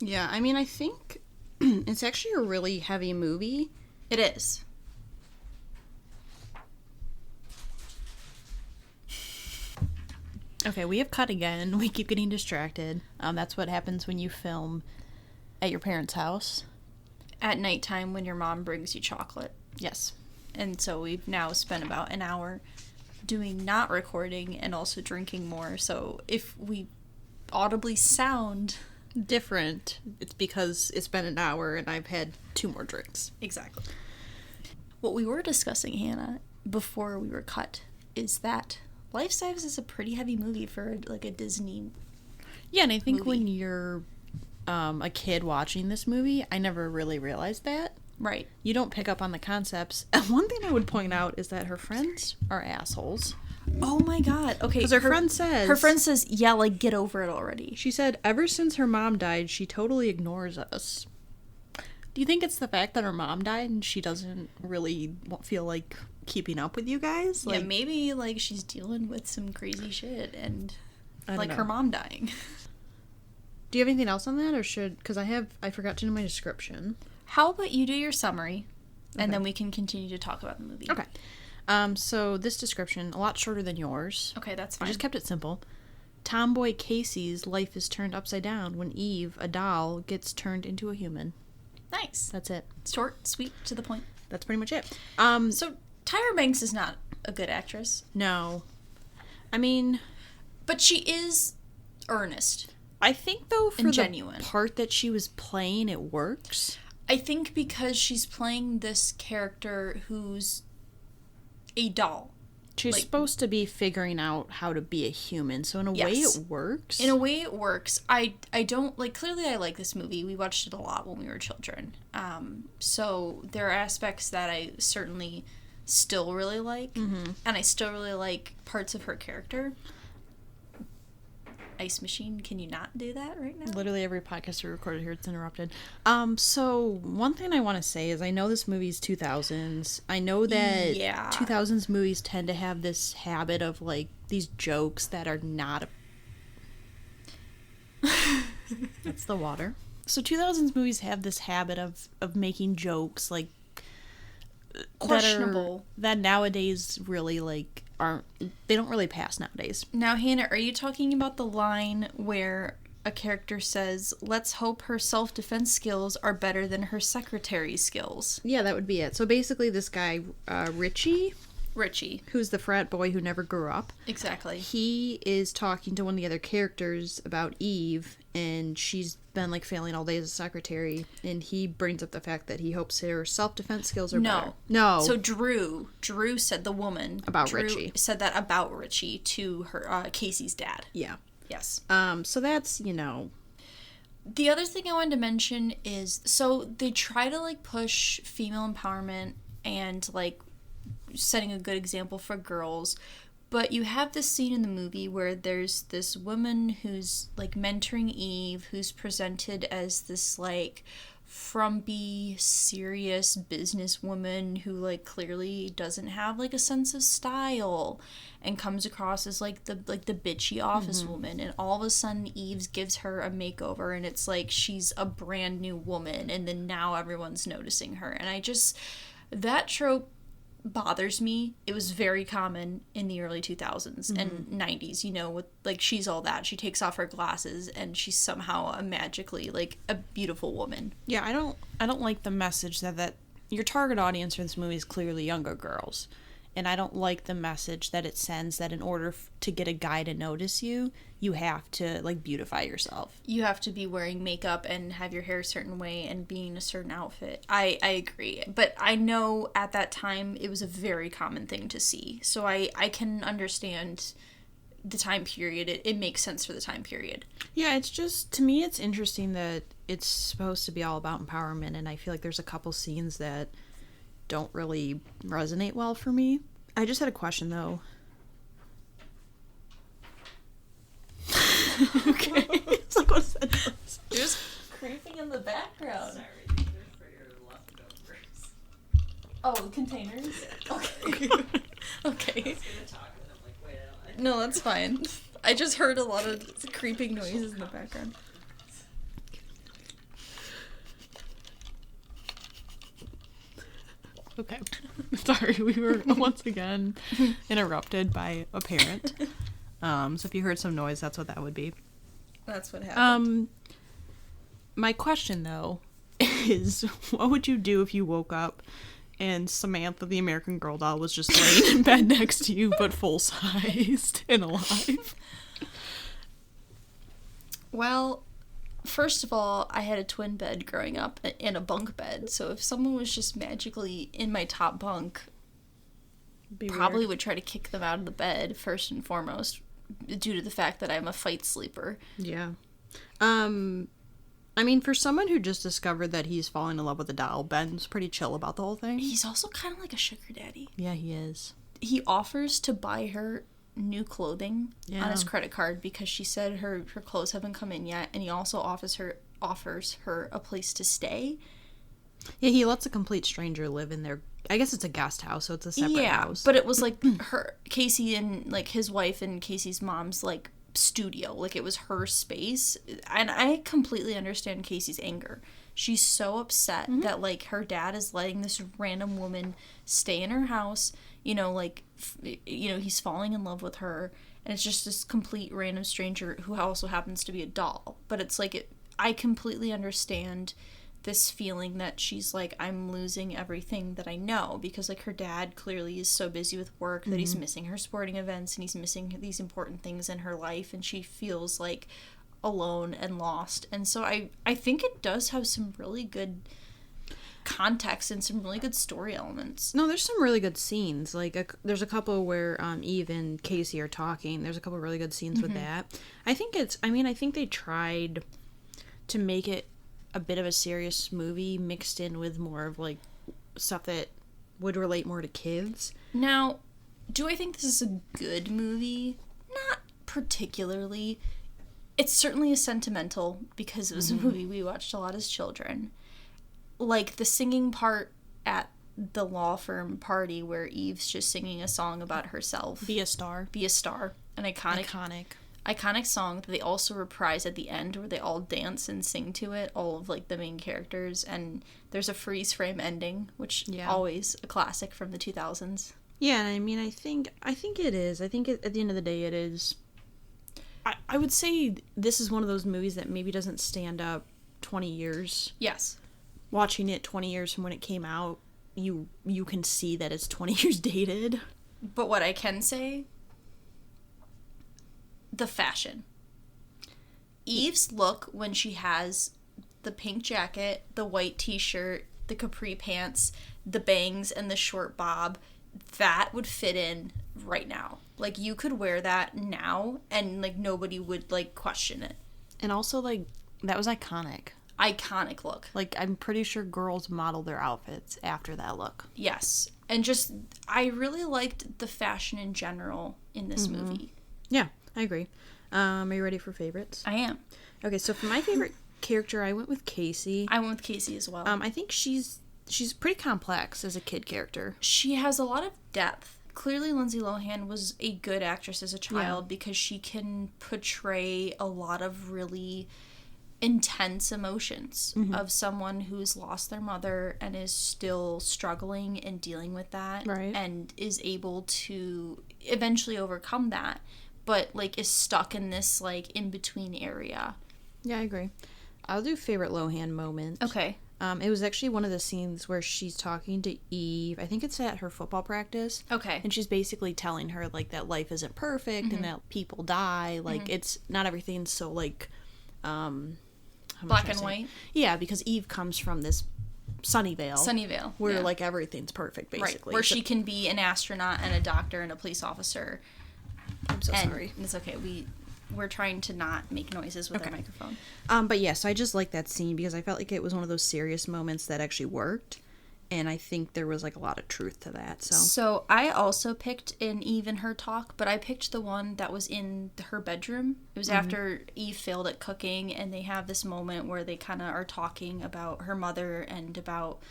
Yeah, I mean, I think it's actually a really heavy movie. It is. Okay, we have cut again. We keep getting distracted. That's what happens when you film at your parents' house. At nighttime when your mom brings you chocolate. Yes. And so we've now spent about an hour doing not recording and also drinking more. So if we audibly sound different, it's because it's been an hour and I've had 2 more drinks. Exactly. What we were discussing, Hannah, before we were cut, is that Life Size is a pretty heavy movie for a Disney. Yeah, and I think movie. when you're a kid watching this movie, I never really realized that. Right. You don't pick up on the concepts. And one thing I would point out is that her friends are assholes. Oh my god. Okay. Because her friend says, yeah, get over it already. She said, ever since her mom died, she totally ignores us. Do you think it's the fact that her mom died and she doesn't really feel like keeping up with you guys? Yeah, maybe, she's dealing with some crazy shit and, know. her mom dying. Do you have anything else on that, or should... Because I forgot to do my description. How about you do your summary, and then we can continue to talk about the movie. Okay. So this description, a lot shorter than yours. Okay, that's fine. I just kept it simple. Tomboy Casey's life is turned upside down when Eve, a doll, gets turned into a human. Nice. That's it. Short, sweet, to the point. That's pretty much it. So Tyra Banks is not a good actress. No. I mean... But she is earnest. I think, though, for the genuine part that she was playing, it works. I think because she's playing this character who's a doll. She's supposed to be figuring out how to be a human, so in a way it works. In a way it works. I don't, clearly I like this movie. We watched it a lot when we were children. So there are aspects that I certainly still really like, and I still really like parts of her character. Ice Machine, can you not do that right now? Literally every podcast we recorded here, it's interrupted. So one thing I want to say is I know this movie's 2000s. I know that 2000s movies tend to have this habit of these jokes that are not that's the water. So 2000s movies have this habit of making jokes like Questionable. that nowadays really they don't really pass nowadays. Now, Hannah, are you talking about the line where a character says, "Let's hope her self-defense skills are better than her secretary's skills"? Yeah, that would be it. So basically this guy, Richie, who's the frat boy who never grew up, Exactly. he is talking to one of the other characters about Eve, and she's been like failing all day as a secretary, and he brings up the fact that he hopes her self-defense skills are better. No. So Drew said, the woman About Drew Richie. said that about Richie to her Casey's dad. Yeah. Yes. So that's, The other thing I wanted to mention is, so they try to like push female empowerment and like setting a good example for girls, but you have this scene in the movie where there's this woman who's like mentoring Eve, who's presented as this like frumpy, serious businesswoman who like clearly doesn't have like a sense of style and comes across as like the bitchy office woman, and all of a sudden Eve's gives her a makeover and it's like she's a brand new woman, and then now everyone's noticing her, and that trope bothers me. It was very common in the early 2000s and 90s, with like she's all that, she takes off her glasses and she's somehow magically like a beautiful woman. Yeah, I don't like the message that your target audience for this movie is clearly younger girls. And I don't like the message that it sends that in order to get a guy to notice you, you have to like beautify yourself. You have to be wearing makeup and have your hair a certain way and be in a certain outfit. I agree. But I know at that time it was a very common thing to see. So I can understand the time period. It makes sense for the time period. Yeah, it's just, to me, it's interesting that it's supposed to be all about empowerment. And I feel like there's a couple scenes that don't really resonate well for me. I just had a question though. Okay. It's like, what's that noise? There's creeping in the background. Sorry, these are for your leftovers. Oh, containers? Okay. Okay. I was gonna talk and I'm like, wait, I don't. No, that's fine. I just heard a lot of creeping noises in the background. Okay. Sorry, we were once again interrupted by a parent. So if you heard some noise, that's what that would be. That's what happened. My question though is, what would you do if you woke up and Samantha the American Girl doll was just laying in bed next to you but full sized and alive? Well, first of all, I had a twin bed growing up and a bunk bed, so if someone was just magically in my top bunk, probably would try to kick them out of the bed first and foremost, due to the fact that I'm a fight sleeper. Yeah. I mean, for someone who just discovered that he's falling in love with a doll, Ben's pretty chill about the whole thing. He's also kind of like a sugar daddy. Yeah, he is. He offers to buy her new clothing Yeah. on his credit card because she said her clothes haven't come in yet, and he also offers her a place to stay. Yeah, he lets a complete stranger live in their, I guess it's a guest house, so it's a separate house. But it was like Casey and like his wife and Casey's mom's like studio, like it was her space, and I completely understand Casey's anger. She's so upset that like her dad is letting this random woman stay in her house, like he's falling in love with her, and it's just this complete random stranger who also happens to be a doll. But it's like I completely understand this feeling that she's like, I'm losing everything that I know, because like her dad clearly is so busy with work that he's missing her sporting events and he's missing these important things in her life, and she feels like alone and lost. And so I think it does have some really good context and some really good story elements. No, there's some really good scenes. Like, there's a couple where Eve and Casey are talking. There's a couple really good scenes with that. I think they tried to make it a bit of a serious movie mixed in with more of like stuff that would relate more to kids. Now, do I think this is a good movie? Not particularly. It certainly is sentimental because it was a movie we watched a lot as children. Like the singing part at the law firm party where Eve's just singing a song about herself. Be a Star. Be a Star. An iconic iconic song that they also reprise at the end where they all dance and sing to it, all of like the main characters, and there's a freeze frame ending, which always a classic from the 2000s. Yeah, and I mean, I think it is. I think at the end of the day it is. I would say this is one of those movies that maybe doesn't stand up 20 years. Yes. Watching it 20 years from when it came out, you can see that it's 20 years dated. But what I can say, the fashion. Eve's look when she has the pink jacket, the white t-shirt, the capri pants, the bangs, and the short bob, that would fit in right now. Like, you could wear that now, and, like, nobody would, like, question it. And also, like, that was iconic. Iconic look. Like, I'm pretty sure girls model their outfits after that look. Yes. And just, I really liked the fashion in general in this movie. Yeah, I agree. Are you ready for favorites? I am. Okay, so for my favorite character, I went with Casey. I went with Casey as well. I think she's pretty complex as a kid character. She has a lot of depth. Clearly, Lindsay Lohan was a good actress as a child because she can portray a lot of really intense emotions of someone who's lost their mother and is still struggling and dealing with that, right, and is able to eventually overcome that, but like is stuck in this like in-between area. Yeah, I agree. I'll do favorite Lohan moment. Okay. It was actually one of the scenes where she's talking to Eve. I think it's at her football practice. Okay. And she's basically telling her, like, that life isn't perfect and that people die. Like, it's not everything's so, like, black and white? Yeah, because Eve comes from this Sunnyvale. Sunnyvale. Where, like, everything's perfect, basically. Right. Where she can be an astronaut and a doctor and a police officer. I'm so sorry. It's okay. We're trying to not make noises with our microphone. But yeah, so I just like that scene because I felt like it was one of those serious moments that actually worked. And I think there was like a lot of truth to that. So I also picked an Eve and her talk, but I picked the one that was in her bedroom. It was after Eve failed at cooking, and they have this moment where they kind of are talking about her mother and about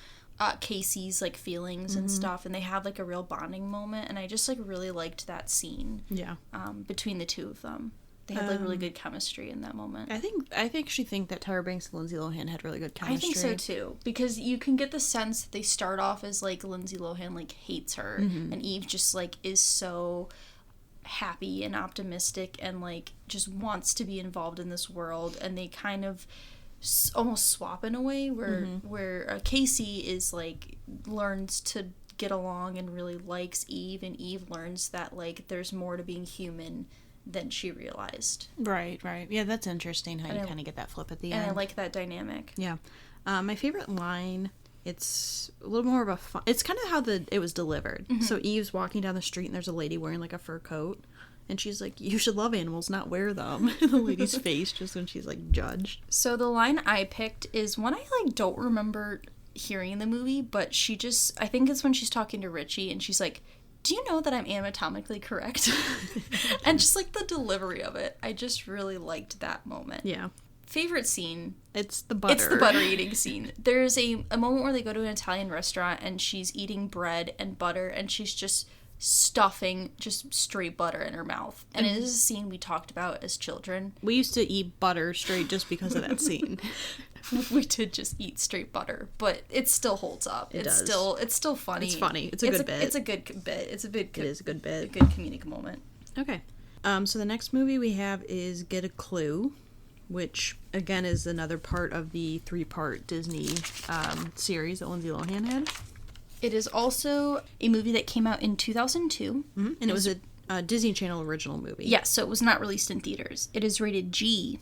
Casey's like feelings and stuff, and they have like a real bonding moment. And I just like really liked that scene. Yeah. Between the two of them. They had like really good chemistry in that moment. I actually think that Tyra Banks and Lindsay Lohan had really good chemistry. I think so too, because you can get the sense that they start off as like Lindsay Lohan like hates her, and Eve just like is so happy and optimistic and like just wants to be involved in this world, and they kind of almost swap in a way where Casey is like learns to get along and really likes Eve, and Eve learns that like there's more to being human than she realized. Right. Yeah, that's interesting how you kind of get that flip at the end. And I like that dynamic. Yeah. My favorite line, it's a little more of a fun... It's kind of how it was delivered. So Eve's walking down the street and there's a lady wearing like a fur coat. And she's like, you should love animals, not wear them. And the lady's face just when she's like judged. So the line I picked is one I like don't remember hearing in the movie, but she just... I think it's when she's talking to Richie and she's like, do you know that I'm anatomically correct? And just like the delivery of it, I just really liked that moment. Yeah. Favorite scene? It's the butter. It's the butter eating scene. There's a moment where they go to an Italian restaurant and she's eating bread and butter and she's just stuffing just straight butter in her mouth. And it is a scene we talked about as children. We used to eat butter straight just because of that scene. We did just eat straight butter, but it still holds up. It's still funny. It's funny. It's a good bit. It's a good bit. It is a good bit. A good comedic moment. Okay. So the next movie we have is Get a Clue, which again is another part of the 3-part Disney series that Lindsay Lohan had. It is also a movie that came out in 2002. And it was a Disney Channel original movie. Yes, so it was not released in theaters. It is rated G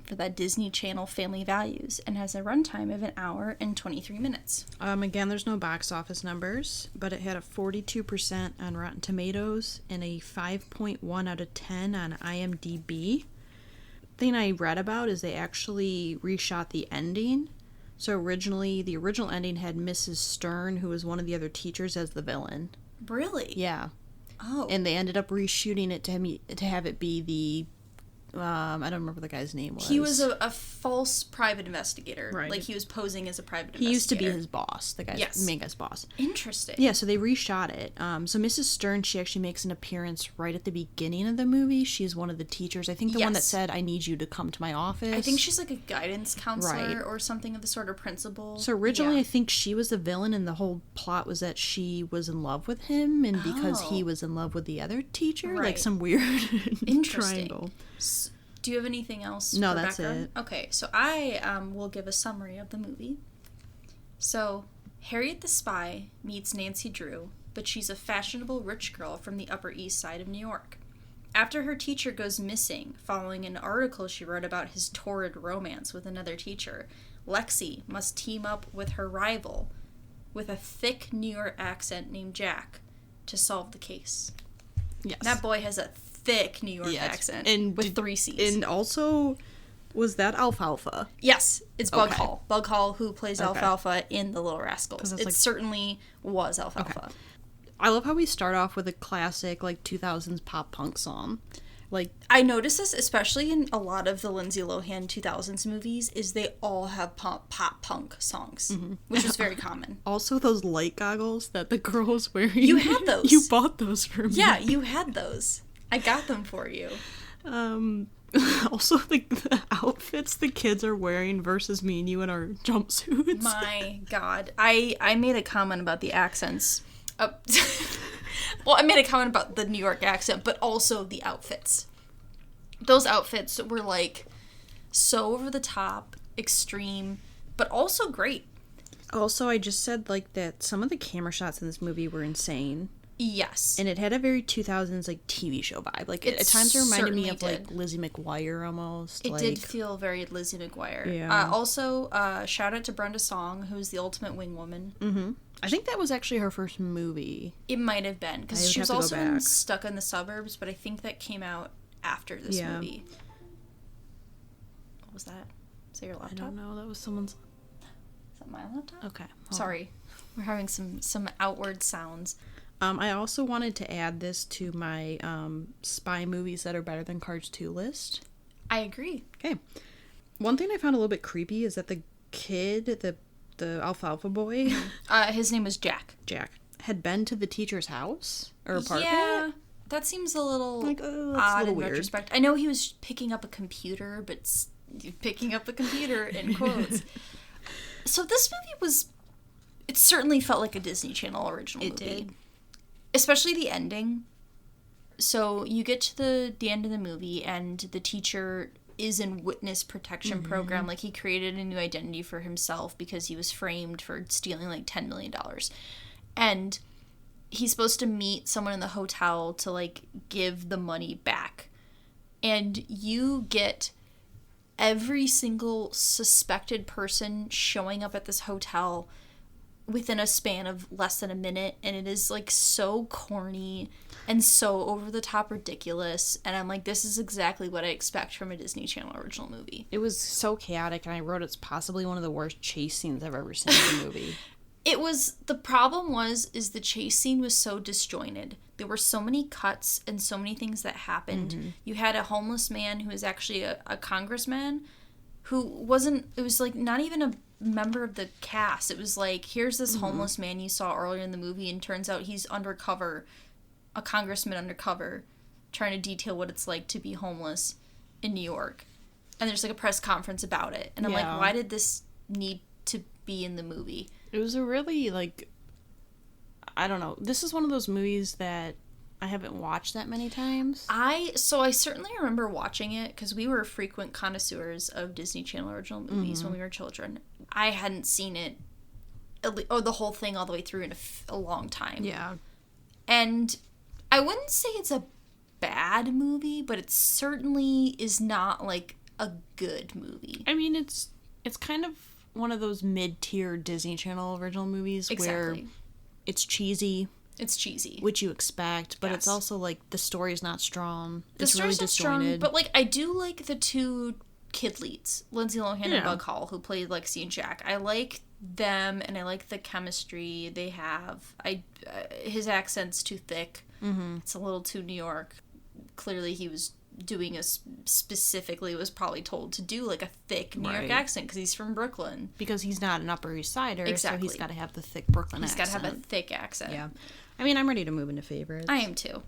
for that Disney Channel family values and has a runtime of 1 hour and 23 minutes. Again, there's no box office numbers, but it had a 42% on Rotten Tomatoes and a 5.1 out of 10 on IMDb. Thing I read about is they actually reshot the ending. So originally, the original ending had Mrs. Stern, who was one of the other teachers, as the villain. Really? Yeah. Oh. And they ended up reshooting it to have it be the I don't remember what the guy's name was. He was a false private investigator. Right. Like, he was posing as a private investigator. He used to be his boss, the guy's Yes. main guy's boss. Interesting. Yeah, so they reshot it. So Mrs. Stern, she actually makes an appearance right at the beginning of the movie. She's one of the teachers. I think the one that Yes. said, "I need you to come to my office." I think she's like a guidance counselor Right. or something of the sort of principal. So originally, Yeah. I think she was the villain, and the whole plot was that she was in love with him, and because he Oh. was in love with the other teacher, like Right. some weird Interesting. triangle. Do you have anything else? No, for that's background? it. Okay, so I will give a summary of the movie. So, Harriet the Spy meets Nancy Drew, but she's a fashionable rich girl from the Upper East Side of New York. After her teacher goes missing, following an article she wrote about his torrid romance with another teacher, Lexi must team up with her rival, with a thick New York accent named Jack, to solve the case. Yes. That boy has a thick New York Yes. accent And with did- 3 C's. And also, was that Alfalfa? Yes, it's Bug Okay. Hall. Bug Hall, who plays Okay. Alfalfa in The Little Rascals. 'Cause It it's like- certainly was Alfalfa. I love how we start off with a classic, like, 2000s pop punk song. Like, I noticed this, especially in a lot of the Lindsay Lohan 2000s movies, is they all have pop punk songs, which was very common. also those light goggles that the girl was wearing. You had those. You bought those for me. Yeah, you had those. I got them for you. Also, like, the outfits the kids are wearing versus me and you in our jumpsuits. My God. I made a comment about the accents. Well, I made a comment about the New York accent, but also the outfits. Those outfits were, like, so over the top, extreme, but also great. Also, I just said, like, that some of the camera shots in this movie were insane. Yes. And it had a very 2000s, like, TV show vibe. Like, It at times it reminded me certainly of, like, did. Lizzie McGuire almost. It like, did feel very Lizzie McGuire. Yeah. Also, shout out to Brenda Song, who's the ultimate wing woman. Mm-hmm. I think that was actually her first movie. It might have been, I because would she was have to go also in back. Stuck in the Suburbs, but I think that came out after this Yeah. movie. What was that? Is that your I laptop? don't know. That was someone's... Is that my laptop? Okay. hold on. Sorry. We're having some outward sounds. I also wanted to add this to my spy movies that are better than Cars 2 list. I agree. Okay. One thing I found a little bit creepy is that the kid, the alfalfa boy, His name was Jack. Jack, had been to the teacher's house or apartment. Yeah, that seems a little Like, that's a odd little in weird. retrospect. I know he was picking up a computer, but picking up a computer in quotes. So this movie it certainly felt like a Disney Channel original It movie. did. Especially the ending. So you get to the end of the movie, and the teacher is in witness protection program. Like, he created a new identity for himself because he was framed for stealing like $10 million. And he's supposed to meet someone in the hotel to, like, give the money back. And you get every single suspected person showing up at this hotel within a span of less than a minute, and it is, like, so corny and so over the top ridiculous, and I'm like, this is exactly what I expect from a Disney Channel original movie. It was so chaotic, and I wrote it's possibly one of the worst chase scenes I've ever seen in a movie. The problem is the chase scene was so disjointed. There were so many cuts and so many things that happened. You had a homeless man who was actually a congressman who it was like not even a member of the cast. It was like, here's this homeless man you saw earlier in the movie, and turns out he's undercover, a congressman undercover, trying to detail what it's like to be homeless in New York. And there's like a press conference about it. And I'm Yeah. like, why did this need to be in the movie? It was a really, like, I don't know. This is one of those movies that I haven't watched that many times. I certainly remember watching it because we were frequent connoisseurs of Disney Channel original movies when we were children. I hadn't seen it, the whole thing all the way through in a long time. Yeah. And I wouldn't say it's a bad movie, but it certainly is not, like, a good movie. I mean, it's kind of one of those mid-tier Disney Channel original movies where Exactly. it's cheesy, It's cheesy. which you expect, but it's Yes. also, like, the story's not strong. The It's really story's not strong, disjointed. but, like, I do like the two kid leads, Lindsay Lohan and Yeah. Bug Hall, who played Lexi and Jack. I like them, and I like the chemistry they have. His accent's too thick. It's a little too New York. Clearly, he was doing specifically was probably told to do like a thick New York Right. accent because he's from Brooklyn. Because he's not an Upper East Sider, so Exactly. he's got to have the thick Brooklyn He's got accent. to have a thick accent. Yeah. I mean, I'm ready to move into favorites. I am too.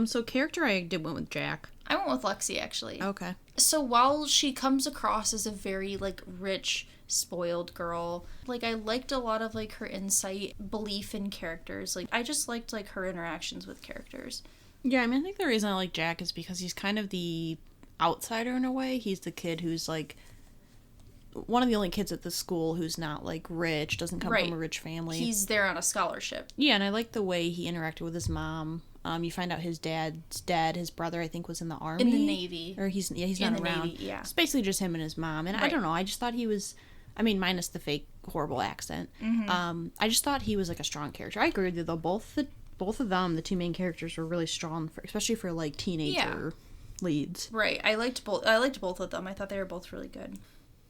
So character I went with Jack. I went with Lexi, actually. Okay. So while she comes across as a very, like, rich, spoiled girl, like, I liked a lot of, like, her insight, belief in characters. Like, I just liked, like, her interactions with characters. Yeah, I mean, I think the reason I like Jack is because he's kind of the outsider in a way. He's the kid who's, like, one of the only kids at the school who's not, like, rich, doesn't come Right. from a rich family. He's there on a scholarship. Yeah, and I like the way he interacted with his mom. You find out his dad's dad, his brother, I think, was in the army. In the Navy. Or he's In not the around. Navy, yeah. It's basically just him and his mom. And I Right. don't know, I just thought he was, I mean, minus the fake, horrible accent. I just thought he was, like, a strong character. I agree with you, though. Both of them, the two main characters, were really strong, especially for, like, teenager leads. Right. I liked both of them. I thought they were both really good.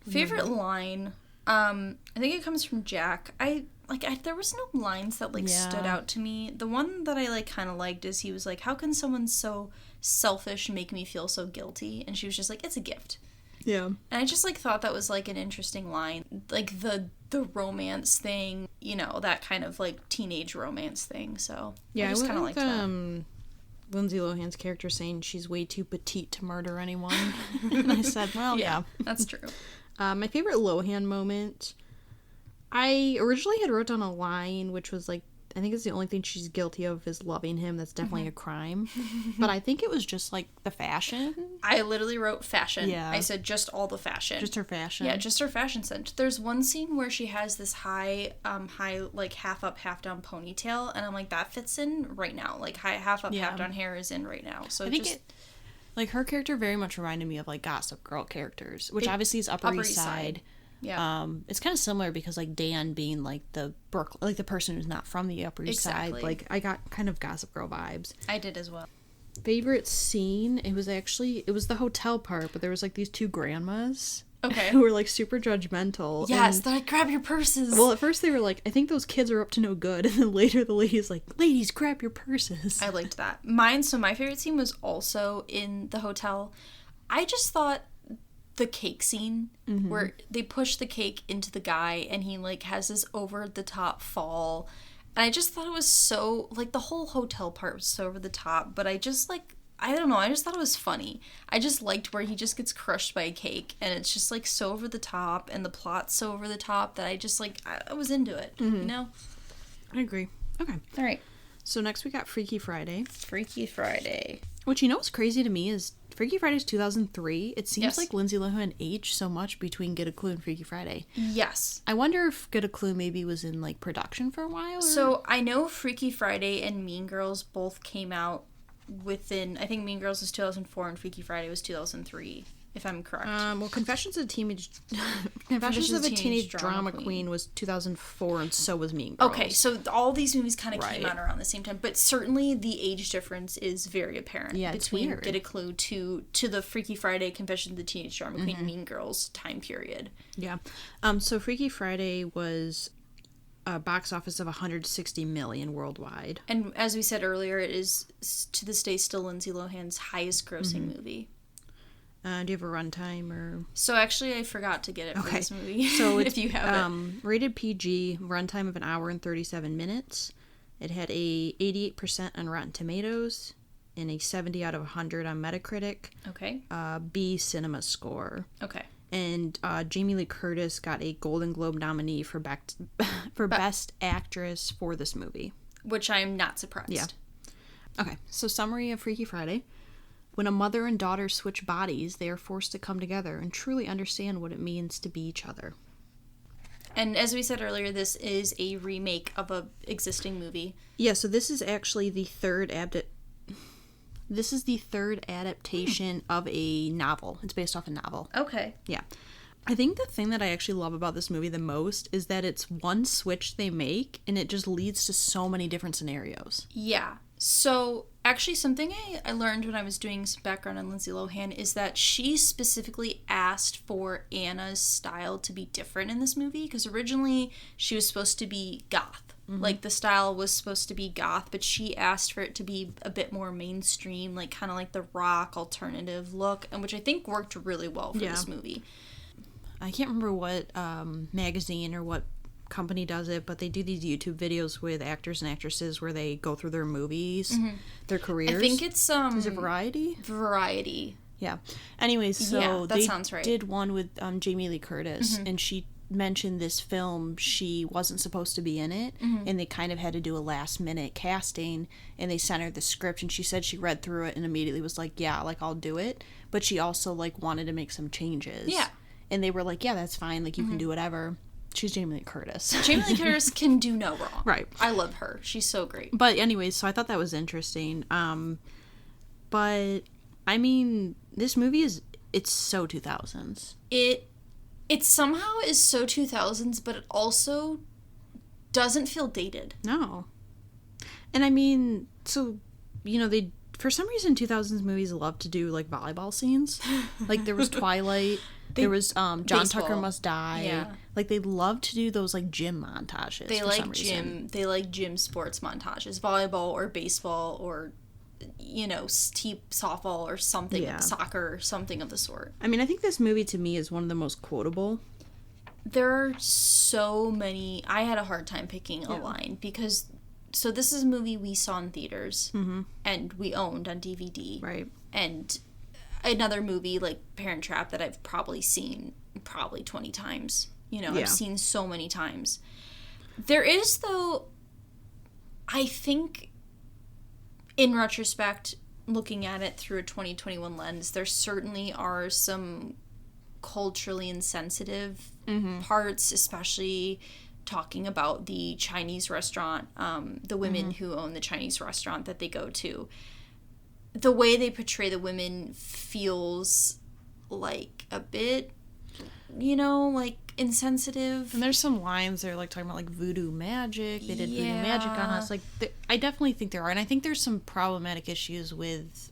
Favorite line, I think it comes from Jack. There was no lines that, like, Yeah. stood out to me. The one that I, like, kind of liked is he was like, how can someone so selfish make me feel so guilty? And she was just like, it's a gift. Yeah. And I just, like, thought that was, like, an interesting line. Like, the romance thing, you know, that kind of, like, teenage romance thing. So, Yeah, I just kind of liked liked that. Lindsay Lohan's character saying she's way too petite to murder anyone. And I said, well, yeah. That's true. My favorite Lohan moment, I originally had wrote down a line which was like, I think it's the only thing she's guilty of is loving him. That's definitely a crime. But I think it was just like the fashion. I literally wrote fashion. Yeah. I said just all the fashion. Just her fashion. Yeah, just her fashion sense. There's one scene where she has this high, like half up, half down ponytail, and I'm like, that fits in right now. Like half up, Yeah. half down hair is in right now. So I think just like her character very much reminded me of like Gossip Girl characters, which It- obviously is Upper Upper East East Side. Side. yeah, It's kind of similar because like Dan being like the like the person who's not from the Upper East Exactly. Side, like I got kind of Gossip Girl vibes. I did as well. Favorite scene? It was the hotel part, but there was like these two grandmas Okay. who were like super judgmental. Yes, and- they're like, grab your purses. well, at first they were like, I think those kids are up to no good, and then later the lady's like, ladies, grab your purses. I liked that. So my favorite scene was also in the hotel. I just thought the cake scene where they push the cake into the guy and he like has this over the top fall. And I just thought it was so, like, the whole hotel part was so over the top, but I just like, I don't know, I just thought it was funny. I just liked where he just gets crushed by a cake and it's just like so over the top and the plot's so over the top that I just like, I was into it, you know? I agree. Okay. All right. So next we got Freaky Friday. Freaky Friday. Which, you know what's crazy to me is Freaky Friday's 2003. It seems Yes. like Lindsay Lohan aged so much between Get a Clue and Freaky Friday. Yes. I wonder if Get a Clue maybe was in, like, production for a while? Or... So I know Freaky Friday and Mean Girls both came out within, I think Mean Girls was 2004 and Freaky Friday was 2003, if I'm correct. well, Confessions of a Teenage Drama Queen was 2004, and so was Mean Girls. Okay, so all these movies kind of came Right. out around the same time, but certainly the age difference is very apparent Yeah, it's between weird. Get a Clue to the Freaky Friday, Confessions of the Teenage Drama Queen, Mean Girls time period. Yeah. So Freaky Friday was a box office of 160 million worldwide. And as we said earlier, it is to this day still Lindsay Lohan's highest grossing movie. Do you have a runtime or? So actually, I forgot to get it for Okay. this movie. So it's if you have it. rated PG, runtime of an hour and 37 minutes. It had a 88% on Rotten Tomatoes and a 70 out of 100 on Metacritic. Okay. B Cinema score. Okay. And Jamie Lee Curtis got a Golden Globe nominee for Best Actress for this movie. Which I'm not surprised. Yeah. Okay, so summary of Freaky Friday. When a mother and daughter switch bodies, they are forced to come together and truly understand what it means to be each other. And as we said earlier, this is a remake of a existing movie. Yeah, so this is actually the third adaptation of a novel. It's based off a novel. Okay. Yeah. I think the thing that I actually love about this movie the most is that it's one switch they make and it just leads to so many different scenarios. Yeah. So, actually, something I learned when I was doing some background on Lindsay Lohan is that she specifically asked for Anna's style to be different in this movie because originally she was supposed to be goth. Like, the style was supposed to be goth, but she asked for it to be a bit more mainstream, like, kind of like the rock alternative look, and which I think worked really well for this movie. I can't remember what magazine or what company does it, but they do these YouTube videos with actors and actresses where they go through their movies, their careers. I think it's Is it Variety? Variety. Yeah. Anyways, so that they sounds right. did one with Jamie Lee Curtis, and she mentioned this film, she wasn't supposed to be in it, and they kind of had to do a last minute casting, and they sent her the script, and she said she read through it and immediately was like, yeah, like, I'll do it, but she also, like, wanted to make some changes. Yeah. And they were like, yeah, that's fine, like, you can do whatever. She's Jamie Lee Curtis. Jamie Lee Curtis can do no wrong. Right. I love her. She's so great. But anyways, so I thought that was interesting. But I mean, this movie it's so 2000s. It somehow is so 2000s, but it also doesn't feel dated. No. And I mean, so, you know, they, for some reason, 2000s movies love to do, like, volleyball scenes. Like, there was Twilight. There was John baseball. Tucker Must Die. Yeah. Like, they love to do those, like, gym montages. They for like some reason. They like gym sports montages, volleyball or baseball or, you know, softball or something, Yeah. soccer or something of the sort. I mean, I think this movie to me is one of the most quotable. There are so many. I had a hard time picking a line because, so this is a movie we saw in theaters and we owned on DVD. Right. And another movie like Parent Trap that I've probably seen 20 times. You know, I've seen so many times. There is, though, I think, in retrospect, looking at it through a 2021 lens, there certainly are some culturally insensitive parts, especially talking about the Chinese restaurant, the women who own the Chinese restaurant that they go to. The way they portray the women feels like a bit, you know, like insensitive. And there's some lines they're like talking about like voodoo magic. They did voodoo magic on us. Like, I definitely think there are, and I think there's some problematic issues with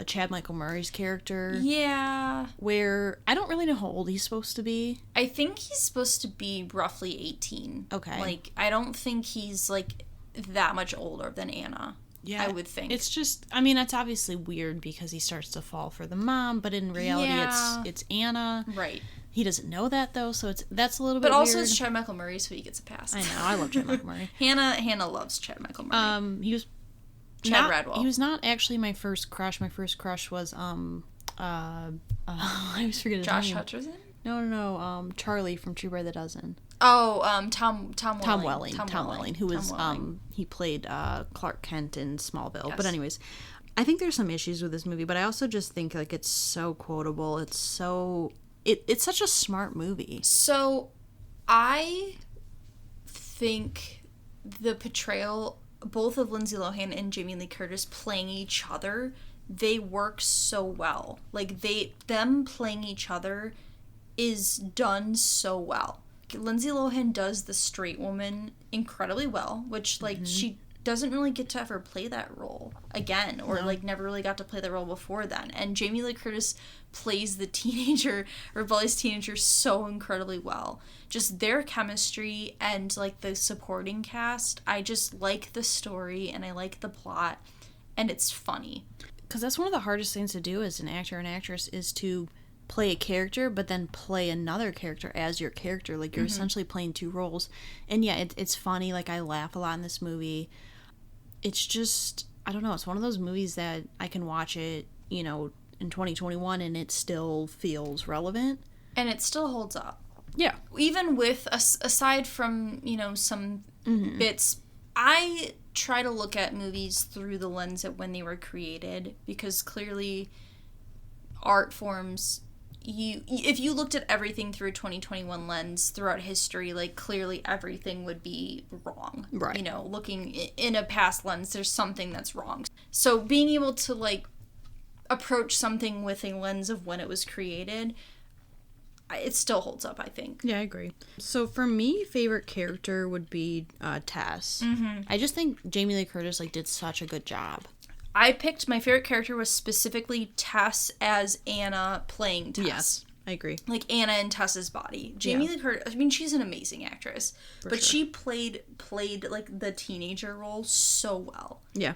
Chad Michael Murray's character. Yeah. Where I don't really know how old he's supposed to be. I think he's supposed to be roughly 18. Okay. Like, I don't think he's like that much older than Anna. Yeah, I would think. It's just, I mean, it's obviously weird because he starts to fall for the mom, but in reality, it's Anna. Right. He doesn't know that though, so that's a little bit. But also, weird. It's Chad Michael Murray, so he gets a pass. I know, I love Chad Michael Murray. Hannah loves Chad Michael Murray. He was Chad Radwell. He was not actually my first crush. My first crush was I always forget his Josh name. Hutcherson? No. Charlie from True by the Dozen. Oh, Tom Welling. Tom Welling, who was he played Clark Kent in Smallville. Yes. But anyways, I think there's some issues with this movie, but I also just think like it's so quotable. It's so it's such a smart movie. So, I think the portrayal both of Lindsay Lohan and Jamie Lee Curtis playing each other, they work so well. Like them playing each other is done so well. Lindsay Lohan does the straight woman incredibly well, which like she doesn't really get to ever play that role again, or like never really got to play that role before then. And Jamie Lee Curtis plays the teenager, rebellious teenager, so incredibly well. Just their chemistry and like the supporting cast, I just like the story and I like the plot, and it's funny. Because that's one of the hardest things to do as an actor and actress is to play a character, but then play another character as your character. Like, you're essentially playing two roles. And yeah, it's funny. Like, I laugh a lot in this movie. It's just, I don't know, it's one of those movies that I can watch it, you know, in 2021 and it still feels relevant. And it still holds up. Yeah. Even with, aside from, you know, some bits, I try to look at movies through the lens of when they were created, because clearly art forms, if you looked at everything through a 2021 lens throughout history, like, clearly everything would be wrong. Right. You know, looking in a past lens, there's something that's wrong. So being able to, like, approach something with a lens of when it was created, it still holds up, I think. Yeah, I agree. So for me, favorite character would be Tess. I just think Jamie Lee Curtis, like, did such a good job. I picked, my favorite character was specifically Tess as Anna playing Tess. Yes. I agree. Like Anna in Tessa's body. Jamie Lee Curtis, I mean, she's an amazing actress. But she played like the teenager role so well. Yeah.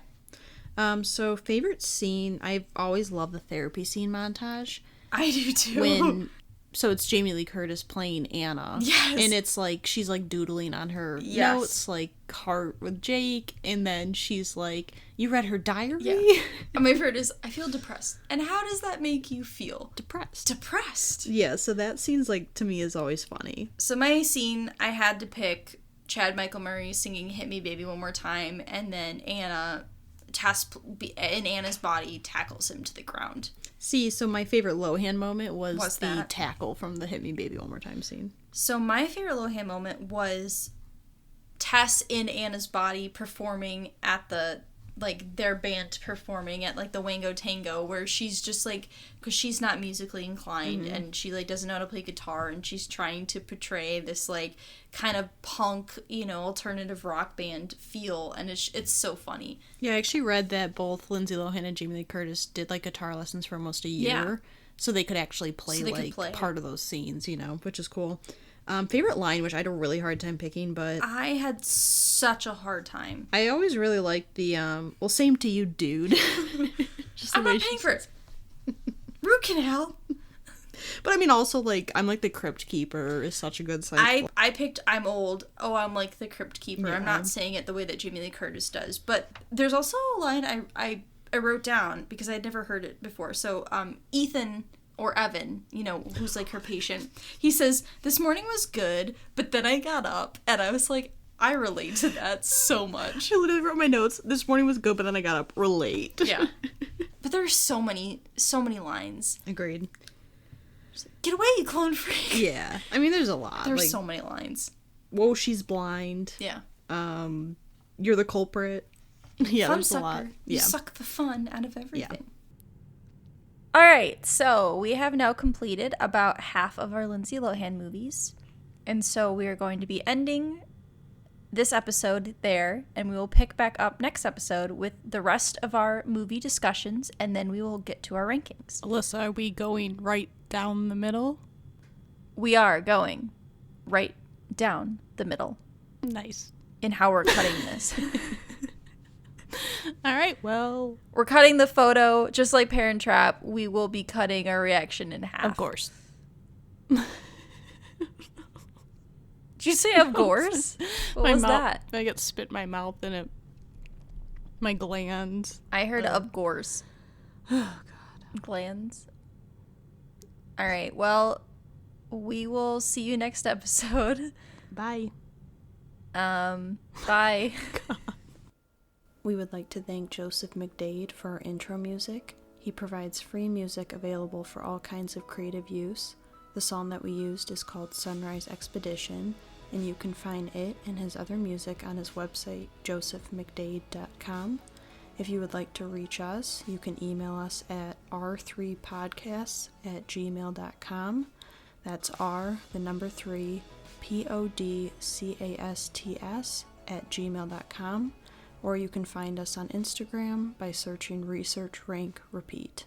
So favorite scene, I've always loved the therapy scene montage. I do too. So it's Jamie Lee Curtis playing Anna. Yes. And it's like, she's like doodling on her notes, like heart with Jake. And then she's like, you read her diary? Yeah. And my favorite is, I feel depressed. And how does that make you feel? Depressed. Yeah, so that scene's like, to me, is always funny. So my scene, I had to pick Chad Michael Murray singing Hit Me Baby One More Time. And then Anna, in Anna's body, tackles him to the ground. See, so my favorite Lohan moment was the tackle from the Hit Me Baby One More Time scene. So my favorite Lohan moment was Tess in Anna's body performing at their band performing at, like, the Wango Tango, where she's just, like, because she's not musically inclined, and she, like, doesn't know how to play guitar, and she's trying to portray this, like, kind of punk, alternative rock band feel, and it's so funny. Yeah, I actually read that both Lindsay Lohan and Jamie Lee Curtis did, like, guitar lessons for almost a year, so they could actually play, part of those scenes, which is cool. Favorite line, which I had a really hard time picking, but... I had such a hard time. I always really liked the, well, same to you, dude. I'm not paying for it. Root canal. But I mean, also, like, I'm like the Crypt Keeper is such a good side. I picked I'm old. Oh, I'm like the Crypt Keeper. Yeah. I'm not saying it the way that Jamie Lee Curtis does. But there's also a line I wrote down because I'd never heard it before. So, Ethan... or Evan, who's like her patient. He says, this morning was good, but then I got up and I was like, I relate to that so much. I literally wrote my notes, this morning was good, but then I got up, relate. Yeah. But there's so many lines. Agreed. Like, get away, you clone freak. Yeah. I mean, there's a lot. There's so many lines. Whoa, she's blind. Yeah. You're the culprit. Yeah, fun there's sucker. a lot. You suck the fun out of everything. Yeah. All right, so we have now completed about half of our Lindsay Lohan movies. And so we are going to be ending this episode there, and we will pick back up next episode with the rest of our movie discussions, and then we will get to our rankings. Alyssa, are we going right down the middle? We are going right down the middle. Nice. In how we're cutting this. All right, well... We're cutting the photo, just like Parent Trap. We will be cutting our reaction in half. Of course. Did you say of course? What was that? I got spit in my mouth and my glands. I heard of course. Oh, God. Glands. All right, well, we will see you next episode. Bye. Bye. We would like to thank Joseph McDade for our intro music. He provides free music available for all kinds of creative use. The song that we used is called Sunrise Expedition, and you can find it and his other music on his website, josephmcdade.com. If you would like to reach us, you can email us at r3podcasts@gmail.com. That's R, the number 3, podcasts@gmail.com. Or you can find us on Instagram by searching Research Rank Repeat.